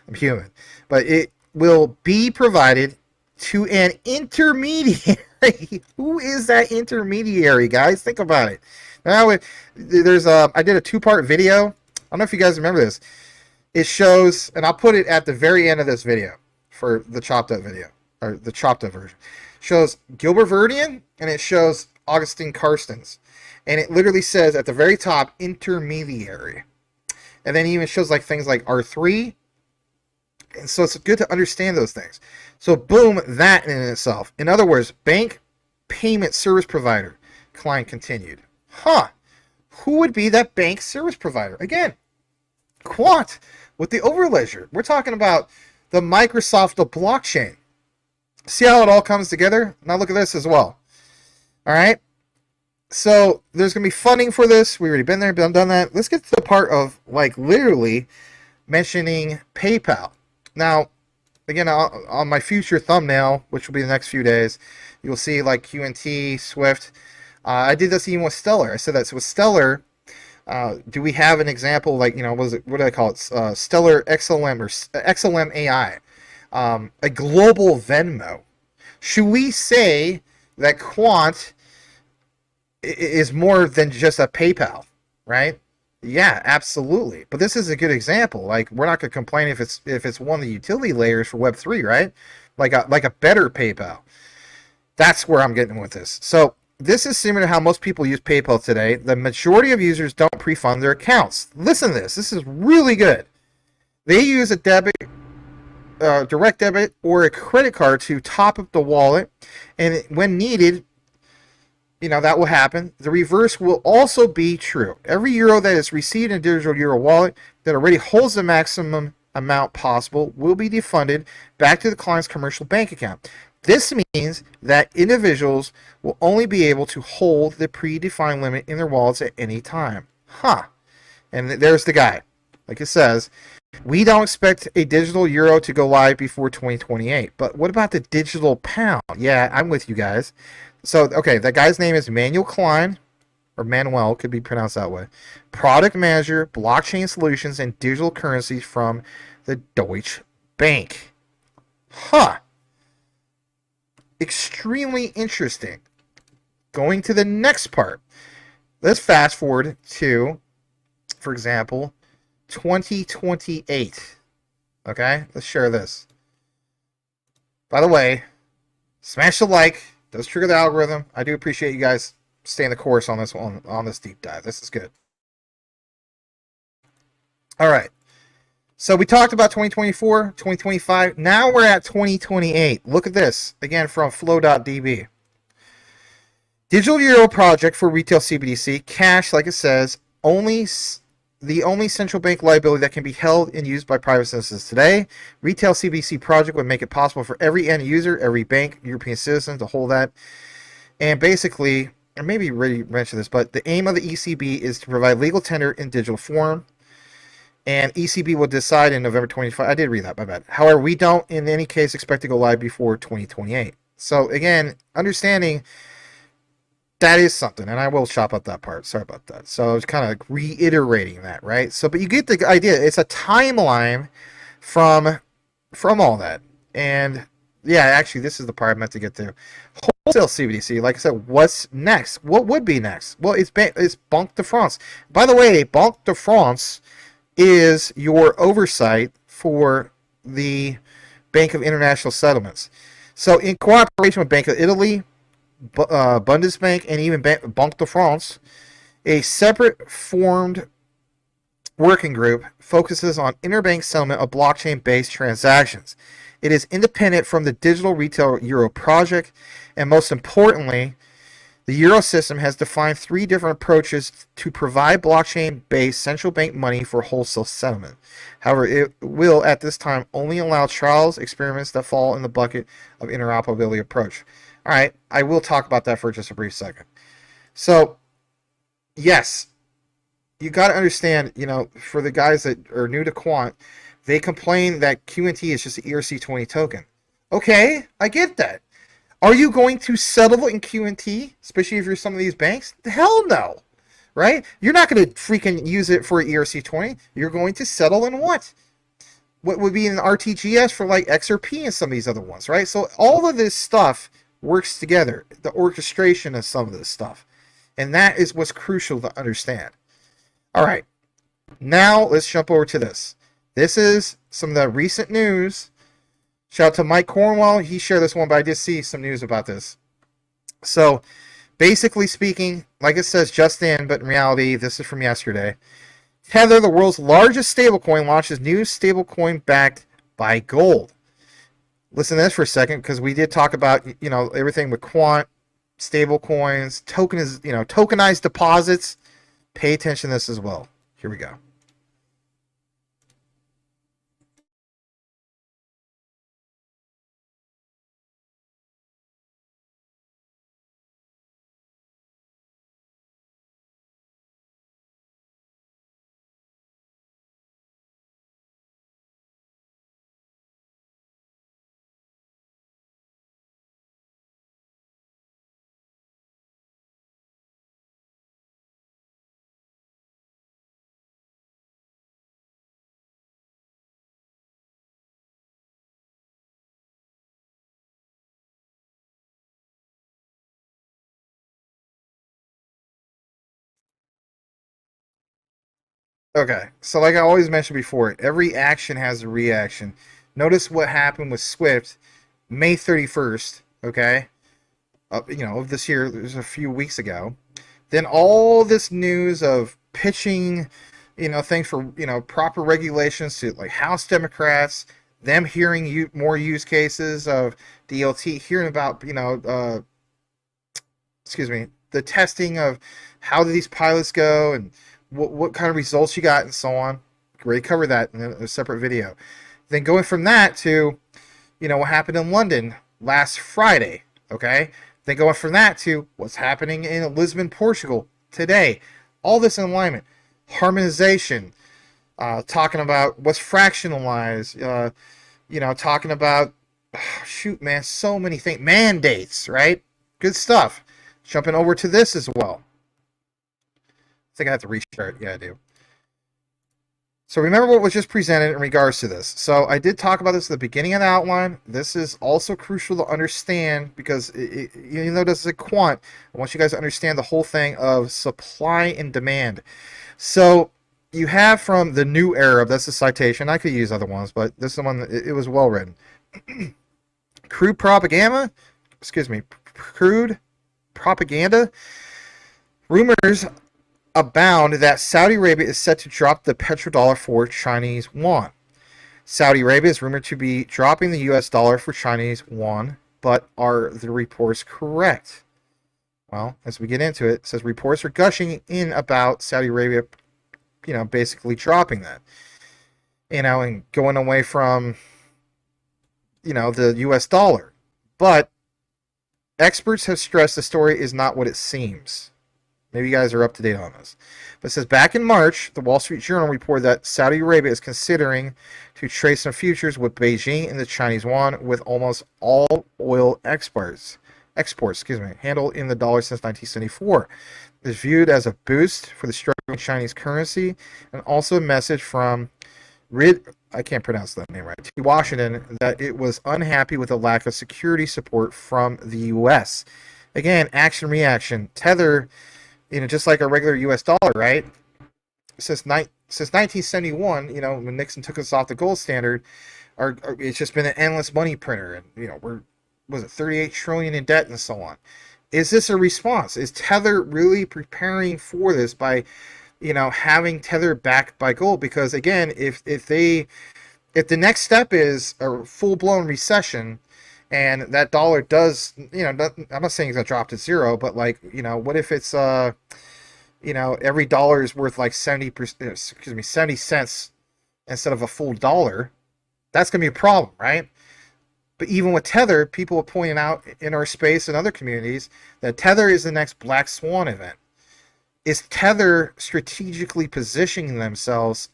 Speaker 1: I'm human. But it will be provided to an intermediary. Who is that intermediary, guys? Think about it. Now, I did a 2-part video. I don't know if you guys remember this. It shows, and I'll put it at the very end of this video for the chopped up video, or the chopped up version. Shows Gilbert Verdian, and it shows Augustine Carstens. And it literally says at the very top, intermediary. And then it even shows like things like R3. And so it's good to understand those things. So boom, that in itself. In other words, bank payment service provider. Klein continued. Who would be that bank service provider? Again, Quant. with the overledger. We're talking about the Microsoft of blockchain. See how it all comes together? Now look at this as well. All right. So there's going to be funding for this. We've already been there, done that. Let's get to the part of like literally mentioning PayPal. Now, again, on my future thumbnail, which will be the next few days, you'll see like QNT, Swift. I did this even with Stellar. I said that. So with Stellar, do we have an example like, what do I call it? Stellar XLM or XLM AI, a global Venmo. Should we say that Quant is more than just a PayPal, right? Yeah, absolutely. But this is a good example. Like, we're not going to complain if it's one of the utility layers for Web3, right? Like a better PayPal. That's where I'm getting with this. So this is similar to how most people use PayPal today. The majority of users don't pre-fund their accounts. Listen to this. This is really good. They use a direct debit or a credit card to top up the wallet, and when needed, that will happen. The reverse will also be true. Every euro that is received in a digital euro wallet that already holds the maximum amount possible will be defunded back to the client's commercial bank account. This means that individuals will only be able to hold the predefined limit in their wallets at any time. And there's the guy. Like it says, we don't expect a digital euro to go live before 2028. But what about the digital pound? Yeah, I'm with you guys. So, okay, that guy's name is Manuel Klein, or Manuel, could be pronounced that way. Product Manager, Blockchain Solutions, and Digital Currencies from the Deutsche Bank. Extremely interesting. Going to the next part. Let's fast forward to, for example, 2028. Okay, let's share this. By the way, smash the like. Does trigger the algorithm. I do appreciate you guys staying the course on this one, on this deep dive. This is good. All right. So we talked about 2024, 2025. Now we're at 2028. Look at this. Again, from flow.db. Digital Euro project for retail CBDC. Cash, like it says, the only central bank liability that can be held and used by private citizens today. Retail CBDC project would make it possible for every end user, every bank, European citizen to hold that. And basically, or maybe you already mentioned this, but the aim of the ECB is to provide legal tender in digital form. And ECB will decide in November 25. I did read that, my bad. However, we don't, in any case, expect to go live before 2028. So, again, understanding that is something, and I will chop up that part. Sorry about that. So I was kind of reiterating that, right? So, but you get the idea. It's a timeline from all that. And, yeah, actually, this is the part I meant to get to. Wholesale CBDC, like I said, what's next? What would be next? Well, it's Banque de France. By the way, Banque de France is your oversight for the Bank of International Settlements. So in cooperation with Bank of Italy, Bundesbank, and even Banque de France, a separate formed working group focuses on interbank settlement of blockchain-based transactions. It is independent from the digital retail euro project, and most importantly, the euro system has defined 3 different approaches to provide blockchain-based central bank money for wholesale settlement. However, it will, at this time, only allow trials, experiments that fall in the bucket of interoperability approach. All right, I will talk about that for just a brief second. So, yes, you got to understand, for the guys that are new to Quant, they complain that QNT is just an ERC20 token. Okay, I get that. Are you going to settle in QNT, especially if you're some of these banks? Hell no, right? You're not going to freaking use it for ERC20. You're going to settle in what? What would be an RTGS for like XRP and some of these other ones, right? So all of this stuff works together, the orchestration of some of this stuff. And that is what's crucial to understand. All right, now let's jump over to this. This is some of the recent news. Shout out to Mike Cornwell. He shared this one, but I did see some news about this. So, basically speaking, like it says just in, but in reality, this is from yesterday. Tether, the world's largest stablecoin, launches new stablecoin backed by gold. Listen to this for a second, because we did talk about, everything with Quant, stablecoins, tokenized deposits. Pay attention to this as well. Here we go. Okay, so like I always mentioned before, every action has a reaction. Notice what happened with Swift May 31st, okay, of this year, it was a few weeks ago. Then all this news of pitching, things for, proper regulations to like House Democrats, them hearing more use cases of DLT, hearing about, the testing of how do these pilots go and what kind of results you got and so on. Great, cover that in a separate video. Then going from that to, what happened in London last Friday, okay? Then going from that to what's happening in Lisbon, Portugal today. All this in alignment. Harmonization, talking about what's fractionalized, talking about, shoot, man, so many things. Mandates, right? Good stuff. Jumping over to this as well. I think I have to restart. Yeah, I do. So remember what was just presented in regards to this. So I did talk about this at the beginning of the outline. This is also crucial to understand because even though this is a quant, I want you guys to understand the whole thing of supply and demand. So you have from the New Era, that's the citation. I could use other ones, but this is the one, it was well written. Crude propaganda, crude propaganda, rumors abound that Saudi Arabia is set to drop the petrodollar for Chinese yuan. Saudi Arabia is rumored to be dropping the US dollar for Chinese yuan, but are the reports correct? Well, as we get into it, it says reports are gushing in about Saudi Arabia, basically dropping that, and going away from, the US dollar. But experts have stressed the story is not what it seems. Maybe you guys are up to date on this. But it says back in March, the Wall Street Journal reported that Saudi Arabia is considering to trade some futures with Beijing and the Chinese yuan, with almost all oil exports, handled in the dollar since 1974. It is viewed as a boost for the struggling Chinese currency and also a message from I can't pronounce that name right, Washington, that it was unhappy with the lack of security support from the U.S. Again, action reaction. Tether, just like a regular U.S. dollar, right? Since 1971, when Nixon took us off the gold standard, it's just been an endless money printer, and was it 38 trillion in debt and so on. Is this a response? Is Tether really preparing for this by, having Tether backed by gold? Because again, if the next step is a full-blown recession, and that dollar does, I'm not saying it's gonna drop to zero, but what if it's every dollar is worth like 70 cents instead of a full dollar? That's gonna be a problem, right? But even with Tether, people are pointing out in our space and other communities that Tether is the next black swan event. Is Tether strategically positioning themselves,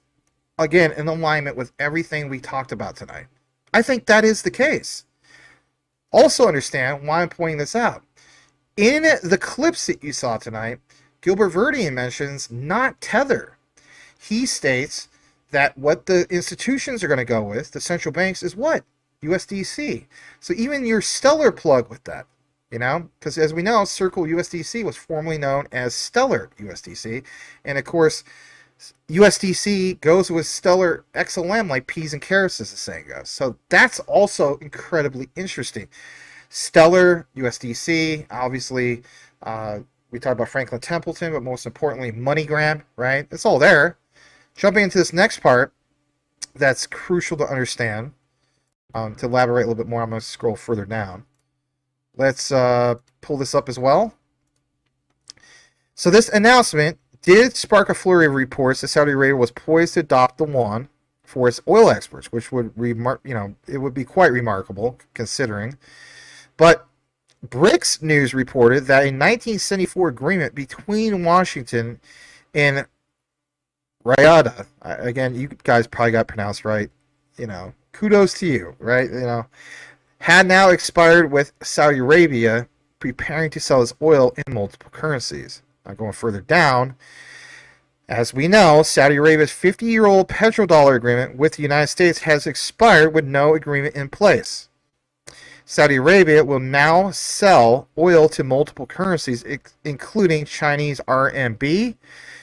Speaker 1: again, in alignment with everything we talked about tonight? I think that is the case. Also understand why I'm pointing this out. In the clips that you saw tonight, Gilbert Verdian mentions not Tether. He states that what the institutions are going to go with, the central banks, is what? USDC. So even your Stellar plug with that, because as we know, Circle USDC was formerly known as Stellar USDC. And of course, USDC goes with Stellar XLM like peas and carrots, as the saying goes. So that's also incredibly interesting. Stellar USDC, obviously, we talked about Franklin Templeton, but most importantly, MoneyGram, right? It's all there. Jumping into this next part, that's crucial to understand. To elaborate a little bit more, I'm going to scroll further down. Let's pull this up as well. So this announcement did spark a flurry of reports that Saudi Arabia was poised to adopt the yuan for its oil exports, which would it would be quite remarkable considering. But BRICS News reported that a 1974 agreement between Washington and Riyadh, again, you guys probably got pronounced right, kudos to you, right? Had now expired, with Saudi Arabia preparing to sell its oil in multiple currencies. Now going further down, as we know, Saudi Arabia's 50-year-old petrodollar agreement with the United States has expired with no agreement in place. Saudi Arabia will now sell oil to multiple currencies, including Chinese RMB,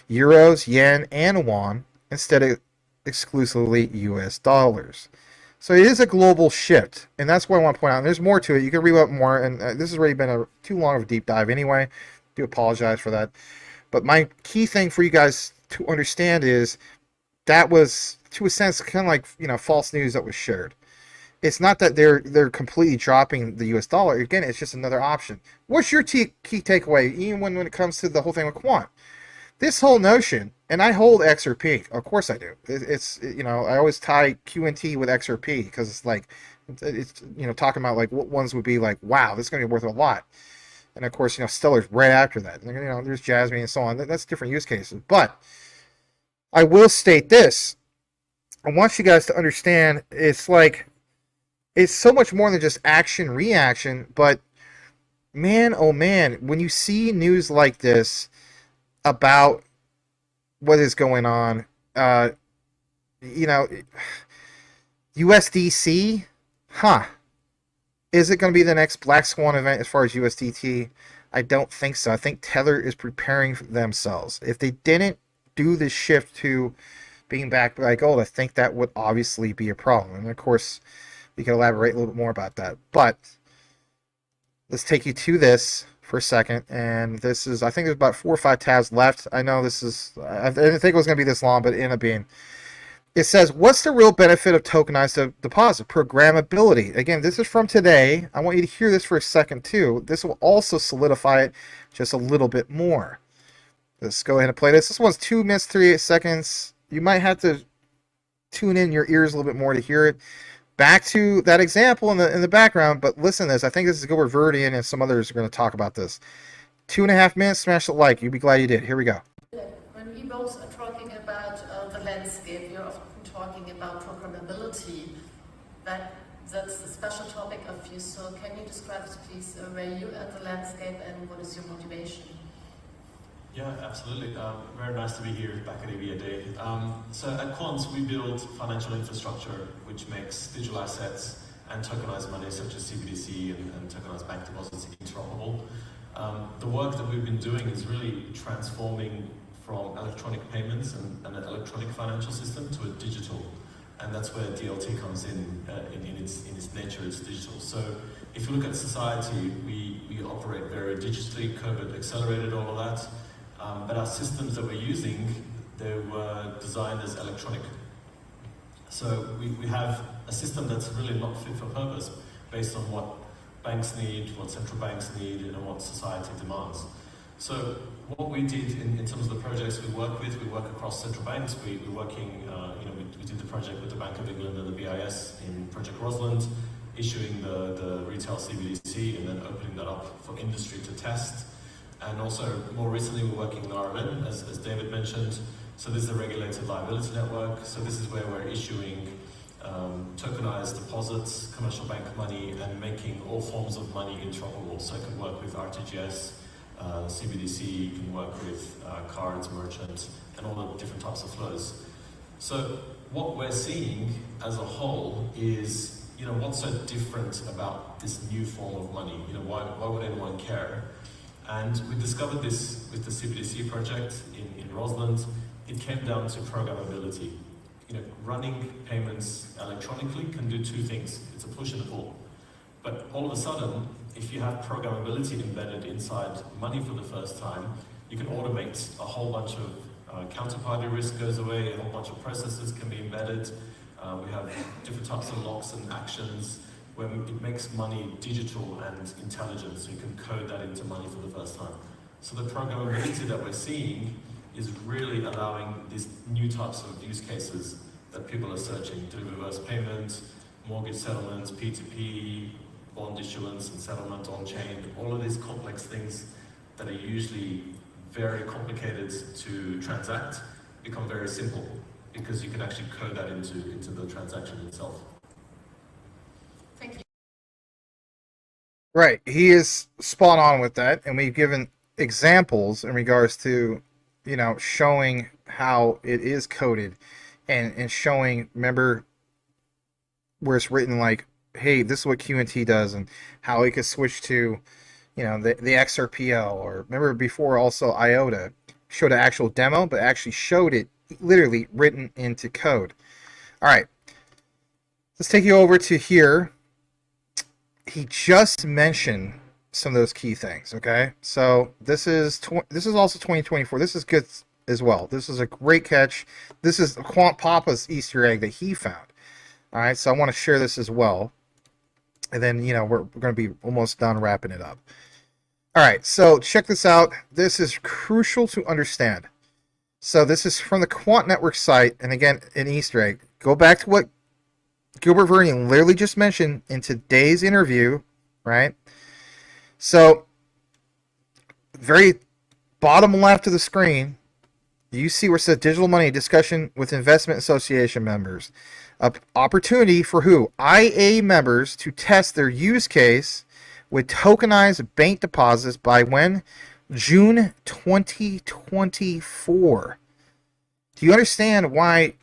Speaker 1: euros, yen, and yuan, instead of exclusively US dollars. So it is a global shift, and that's what I want to point out. And there's more to it. You can read up more, and this has already been too long of a deep dive anyway. I do apologize for that. But my key thing for you guys to understand is that was, to a sense, kind of like, false news that was shared. It's not that they're completely dropping the US dollar. Again, it's just another option. What's your key takeaway, even when it comes to the whole thing with Quant? This whole notion, and I hold XRP, of course I do. It's I always tie QNT with XRP because it's like, it's talking about like what ones would be like, wow, this is going to be worth a lot. And of course, Stellar's right after that. There's JASMY and so on. That's different use cases. But I will state this. I want you guys to understand it's so much more than just action reaction, but man, oh man, when you see news like this about what is going on, USDC, is it going to be the next Black Swan event as far as USDT? I don't think so. I think Tether is preparing themselves. If they didn't do this shift to being backed by gold, I think that would obviously be a problem. And of course, we can elaborate a little bit more about that. But let's take you to this for a second. And this is, I think there's about 4 or 5 tabs left. I know this is, I didn't think it was going to be this long, but it ended up being. It says, what's the real benefit of tokenized deposit? Programmability. Again, this is from today. I want you to hear this for a second too. This will also solidify it just a little bit more. Let's go ahead and play this. This one's 2 minutes, 38 seconds. You might have to tune in your ears a little bit more to hear it. Back to that example in the background, but listen to this. I think this is Gilbert, Verdian, and some others are going to talk about this. 2.5 minutes. Smash the like. You'll be glad you did. Here we go.
Speaker 3: When we both are talking about the landscape, we're often talking about programmability. That's a special topic of you. So can you describe, please, where you at the landscape and what is your motivation?
Speaker 2: Yeah, absolutely. Very nice to be here back at ABA Day. So at Quant, we build financial infrastructure which makes digital assets and tokenized money such as CBDC and tokenized bank deposits interoperable. The work that we've been doing is really transforming from electronic payments and an electronic financial system to a digital. And that's where DLT comes in its nature, it's digital. So if you look at society, we operate very digitally, COVID accelerated all of that. But our systems that we're using, they were designed as electronic. So we have a system that's really not fit for purpose based on what banks need, what central banks need, and what society demands. So what we did in terms of the projects we work with, we work across central banks. We're working, we did the project with the Bank of England and the BIS in Project Rosalind, issuing the retail CBDC and then opening that up for industry to test. And also, more recently, we're working in RLN, as David mentioned. So this is a regulated liability network. So this is where we're issuing tokenized deposits, commercial bank money, and making all forms of money interoperable. So it can work with RTGS, CBDC, you can work with cards, merchants, and all the different types of flows. So what we're seeing as a whole is, what's so different about this new form of money? Why would anyone care? And we discovered this with the CBDC project in Rosalind. It came down to programmability. Running payments electronically can do 2 things. It's a push and a pull. But all of a sudden, if you have programmability embedded inside money for the first time, you can automate a whole bunch of counterparty risk goes away, a whole bunch of processes can be embedded. We have different types of locks and actions where it makes money digital and intelligent, so you can code that into money for the first time. So the programmability that we're seeing is really allowing these new types of use cases that people are searching: do reverse payment, mortgage settlements, P2P, bond issuance and settlement on-chain. All of these complex things that are usually very complicated to transact become very simple because you can actually code that into the transaction itself.
Speaker 3: Thank you.
Speaker 1: Right. He is spot on with that. And we've given examples in regards to, showing how it is coded and showing, remember, where it's written like, hey, this is what QNT does and how it could switch to, the XRPL, or remember before also IOTA showed an actual demo, but actually showed it literally written into code. All right, let's take you over to here. He just mentioned some of those key things. Okay, so this is also 2024. This is good as well. This is a great catch. This is Quant Papa's Easter egg that he found. All right, so I want to share this as well, and then we're going to be almost done wrapping it up. All right, so check this out. This is crucial to understand. So this is from the Quant Network site, and again, an Easter egg. Go back to what Gilbert Verdian literally just mentioned in today's interview, right? So, very bottom left of the screen, you see where it says digital money discussion with investment association members. Opportunity for who? IA members to test their use case with tokenized bank deposits by when? June 2024. Do you understand why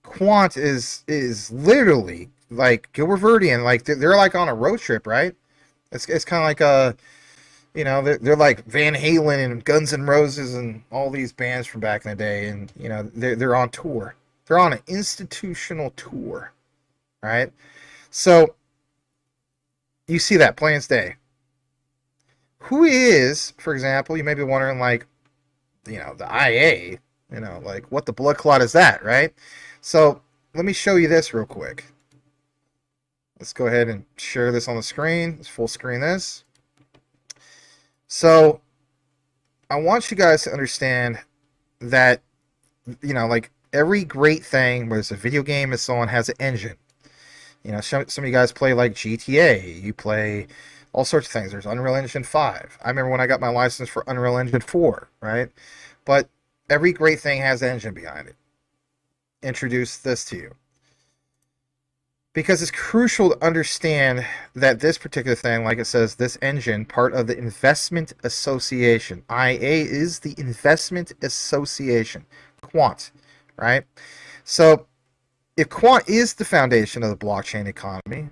Speaker 1: Quant is literally like Gilbert Verdian? Like they're like on a road trip, right? It's kind of like they're like Van Halen and Guns N' Roses and all these bands from back in the day, and they're on tour. They're on an institutional tour, right? So you see that plain as day. Who is, for example, you may be wondering, like, the IA, like what the blood clot is that, right? So let me show you this real quick. Let's go ahead and share this on the screen. Let's full screen this. So I want you guys to understand that, like every great thing, whether it's a video game and so on, has an engine. Some of you guys play like GTA. You play all sorts of things. There's Unreal Engine 5. I remember when I got my license for Unreal Engine 4, right? But every great thing has an engine behind it. Introduce this to you. Because it's crucial to understand that this particular thing, like it says, this engine, part of the investment association. IA is the investment association. Quant, right? So if Quant is the foundation of the blockchain economy,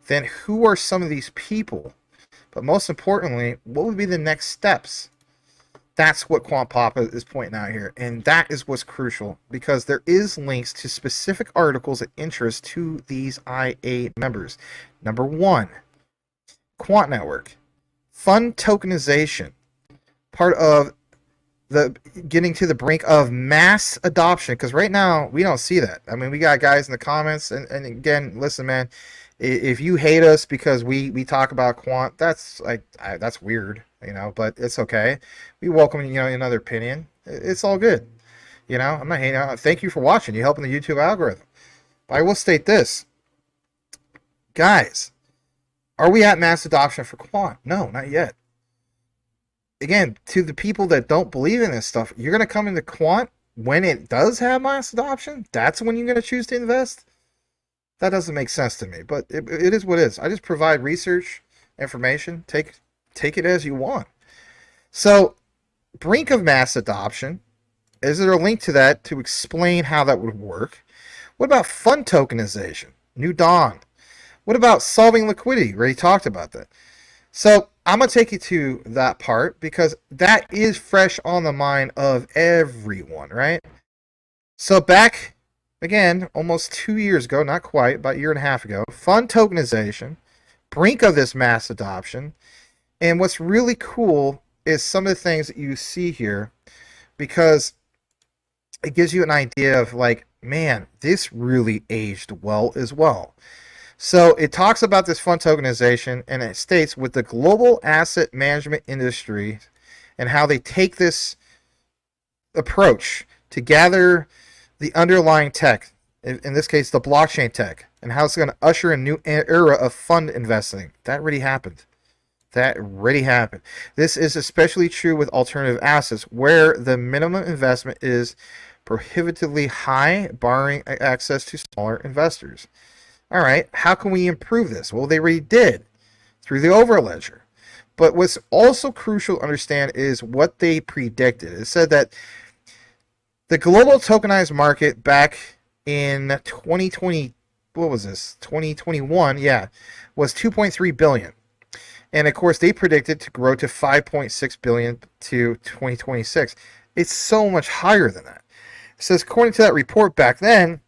Speaker 1: then who are some of these people? But most importantly, what would be the next steps? That's what Quant Papa is pointing out here. And that is what's crucial, because there is links to specific articles of interest to these IA members. Number one, Quant Network. Fund tokenization. Part of the getting to the brink of mass adoption, because right now we don't see that. I mean, we got guys in the comments, and again, listen, man, if you hate us because we talk about Quant, that's that's weird, but it's okay. We welcome another opinion. It's all good. I'm not hating. Thank you for watching. You're helping the YouTube algorithm. But I will state this, guys: are we at mass adoption for Quant? No, not yet. Again, to the people that don't believe in this stuff, you're going to come into Quant when it does have mass adoption. That's when you're going to choose to invest. That doesn't make sense to me, but it is what it is. I just provide research information. Take it as you want. So, brink of mass adoption. Is there a link to that to explain how that would work? What about fund tokenization? New Dawn. What about solving liquidity? We already talked about that. So I'm going to take you to that part because that is fresh on the mind of everyone, right? So back, again, almost 2 years ago, not quite, about a year and a half ago, fund tokenization, brink of this mass adoption. And what's really cool is some of the things that you see here, because it gives you an idea of like, man, this really aged well as well. So it talks about this fund tokenization, and it states with the global asset management industry and how they take this approach to gather the underlying tech, in this case the blockchain tech, and how it's going to usher a new era of fund investing. That already happened. This is especially true with alternative assets, where the minimum investment is prohibitively high, barring access to smaller investors. All right, how can we improve this? Well, they already did through the overledger. But what's also crucial to understand is what they predicted. It said that the global tokenized market back in 2020, what was this? 2021, yeah, was 2.3 billion. And of course, they predicted to grow to 5.6 billion to 2026. It's so much higher than that. It says, according to that report back then,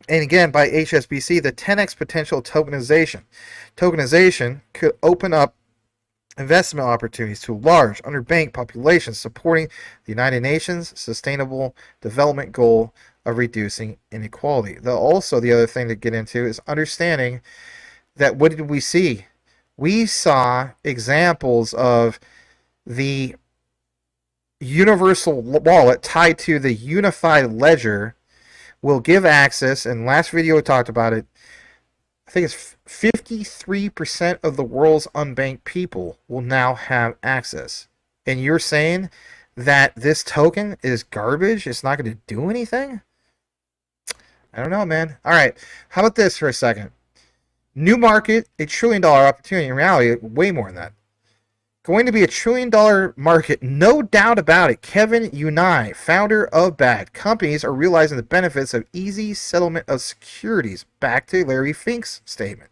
Speaker 1: and again by HSBC, the 10x potential of tokenization. Tokenization could open up investment opportunities to large underbanked populations, supporting the United Nations Sustainable Development Goal of reducing inequality. Also, the other thing to get into is understanding that what did we see? We saw examples of the universal wallet tied to the unified ledger will give access, and last video we talked about it, I think it's 53% of the world's unbanked people will now have access. And you're saying that this token is garbage? It's not going to do anything? I don't know, man. All right. How about this for a second? New market, $1 trillion opportunity. In reality, way more than that. Going to be $1 trillion market, no doubt about it. Kevin Unai, founder of BAD. Companies are realizing the benefits of easy settlement of securities. Back to Larry Fink's statement.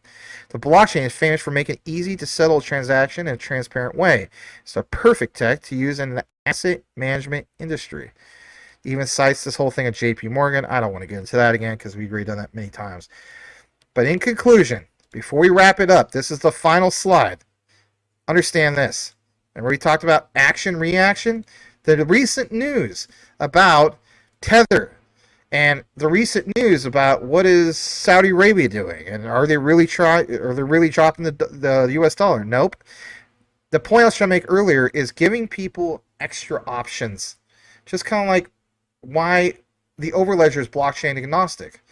Speaker 1: The blockchain is famous for making it easy to settle a transaction in a transparent way. It's a perfect tech to use in the asset management industry. Even cites this whole thing at JP Morgan. I don't want to get into that again because we've already done that many times. But in conclusion, before we wrap it up, this is the final slide. Understand this. And we talked about action reaction. The recent news about Tether and the recent news about what is Saudi Arabia doing, and are they really dropping the US dollar? Nope. The point I was trying to make earlier is giving people extra options. Just kind of like why the Overledger is blockchain agnostic.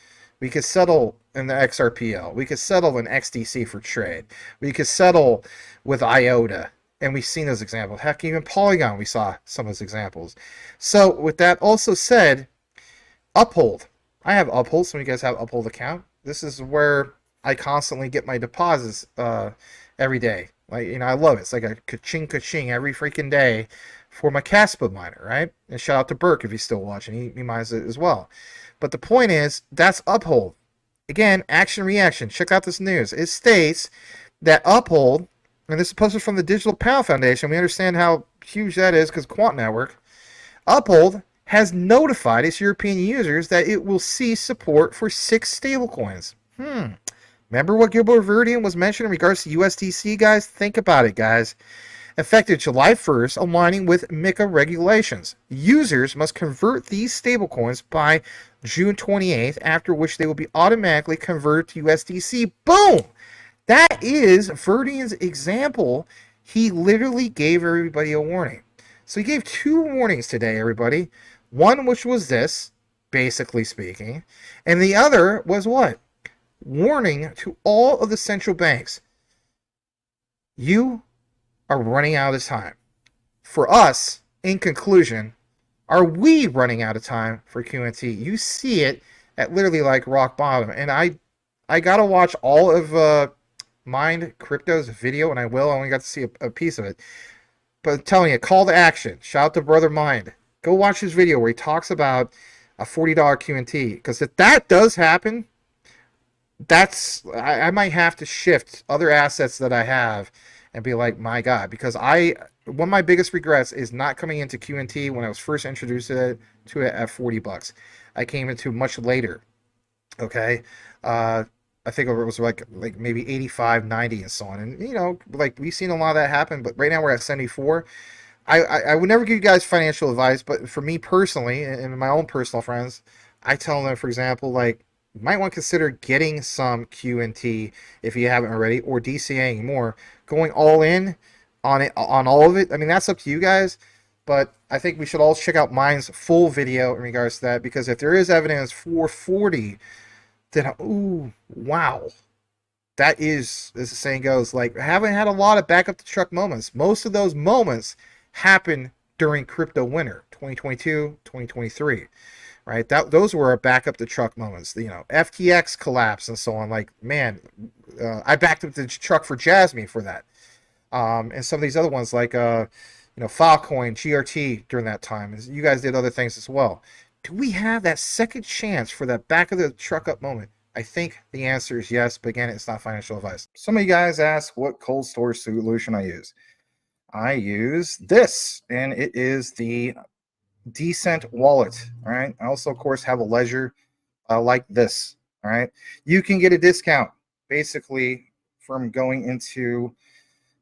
Speaker 1: We could settle in the XRPL. We could settle in XDC for trade. We could settle with IOTA. And we've seen those examples. Heck, even Polygon, we saw some of those examples. So with that also said, Uphold. I have Uphold. Some of you guys have Uphold account. This is where I constantly get my deposits every day. Like, you know, I love it. It's like a ka-ching every freaking day for my Caspa miner, right? And shout out to Burke if he's still watching. He mines it as well. But the point is, that's Uphold. Again, action reaction. Check out this news. It states that Uphold, and this is posted from the Digital Pound Foundation. We understand how huge that is because Quant Network. Uphold has notified its European users that it will cease support for 6 stablecoins. Remember what Gilbert Verdian was mentioning in regards to USDC, guys? Think about it, guys. Effective July 1st, aligning with MiCA regulations. Users must convert these stablecoins by June 28th, after which they will be automatically converted to USDC. Boom! That is Verdian's example. He literally gave everybody a warning. So he gave 2 warnings today, everybody. One, which was this, basically speaking, and the other was what? Warning to all of the central banks. You are running out of time. For us, in conclusion, are we running out of time for QNT? You see it at literally like rock bottom. And I got to watch all of Mind Crypto's video, and I will. I only got to see a piece of it. But I'm telling you, call to action. Shout out to Brother Mind. Go watch his video where he talks about a $40 QNT. Because if that does happen, I might have to shift other assets that I have and be like, my God. Because one of my biggest regrets is not coming into QNT when I was first introduced to it at $40. I came into much later. Okay? I think it was like maybe 85, 90, and so on. And, you know, like we've seen a lot of that happen, but right now we're at 74. I would never give you guys financial advice, but for me personally, and my own personal friends, I tell them, for example, like, you might want to consider getting some QNT if you haven't already, or DCAing more. Going all in on it, on all of it, I mean, that's up to you guys, but I think we should all check out Mind's full video in regards to that, because if there is evidence for 40, then, ooh, wow. That is, as the saying goes, like, I haven't had a lot of back up the truck moments. Most of those moments happened during crypto winter, 2022, 2023, right? Those were our back up the truck moments. You know, FTX collapse and so on. Like, man, I backed up the truck for JASMY for that. And some of these other ones like, Filecoin, GRT during that time. You guys did other things as well. Do we have that second chance for that back of the truck up moment? I think the answer is yes, but again, it's not financial advice. Some of you guys ask what cold storage solution I use. I use this, and it is the decent wallet. All right. I also, of course, have a ledger like this. All right. You can get a discount basically from going into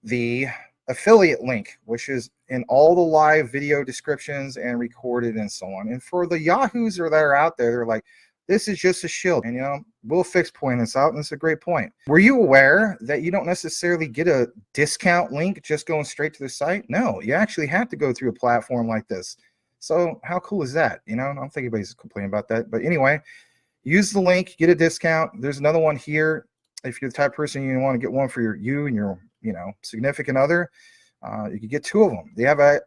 Speaker 1: the affiliate link, which is in all the live video descriptions and recorded and so on. And for the yahoos that are out there, they're like, this is just a shield. And, you know, Will Fix pointed this out, and it's a great point. Were you aware that you don't necessarily get a discount link just going straight to the site? No, you actually have to go through a platform like this. So how cool is that? You know, I don't think anybody's complaining about that. But anyway, use the link, get a discount. There's another one here. If you're the type of person you want to get one for you and your significant other, you can get 2 of them.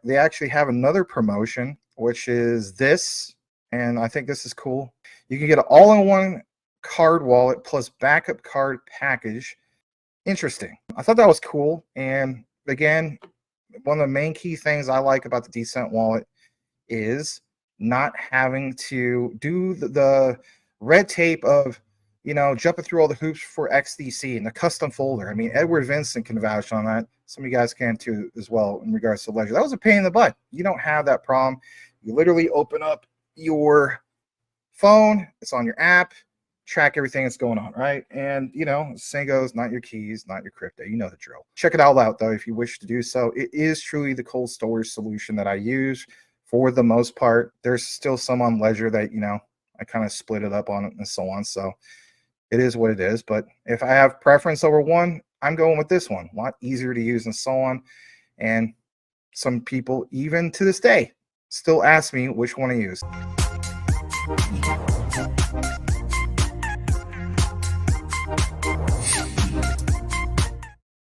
Speaker 1: They actually have another promotion, which is this, and I think this is cool. You can get an all-in-one card wallet plus backup card package. Interesting. I thought that was cool. And again, one of the main key things I like about the Decent wallet is not having to do the red tape of jumping through all the hoops for XDC and the custom folder. I mean, Edward Vincent can vouch on that. Some of you guys can too as well in regards to Ledger. That was a pain in the butt. You don't have that problem. You literally open up your phone, it's on your app, track everything that's going on, right? And, saying goes, not your keys, not your crypto. You know the drill. Check it all out, though, if you wish to do so. It is truly the cold storage solution that I use for the most part. There's still some on Ledger that, I kind of split it up on it and so on. So it is what it is. But if I have preference over one, I'm going with this one. A lot easier to use and so on. And some people, even to this day, still ask me which one to use.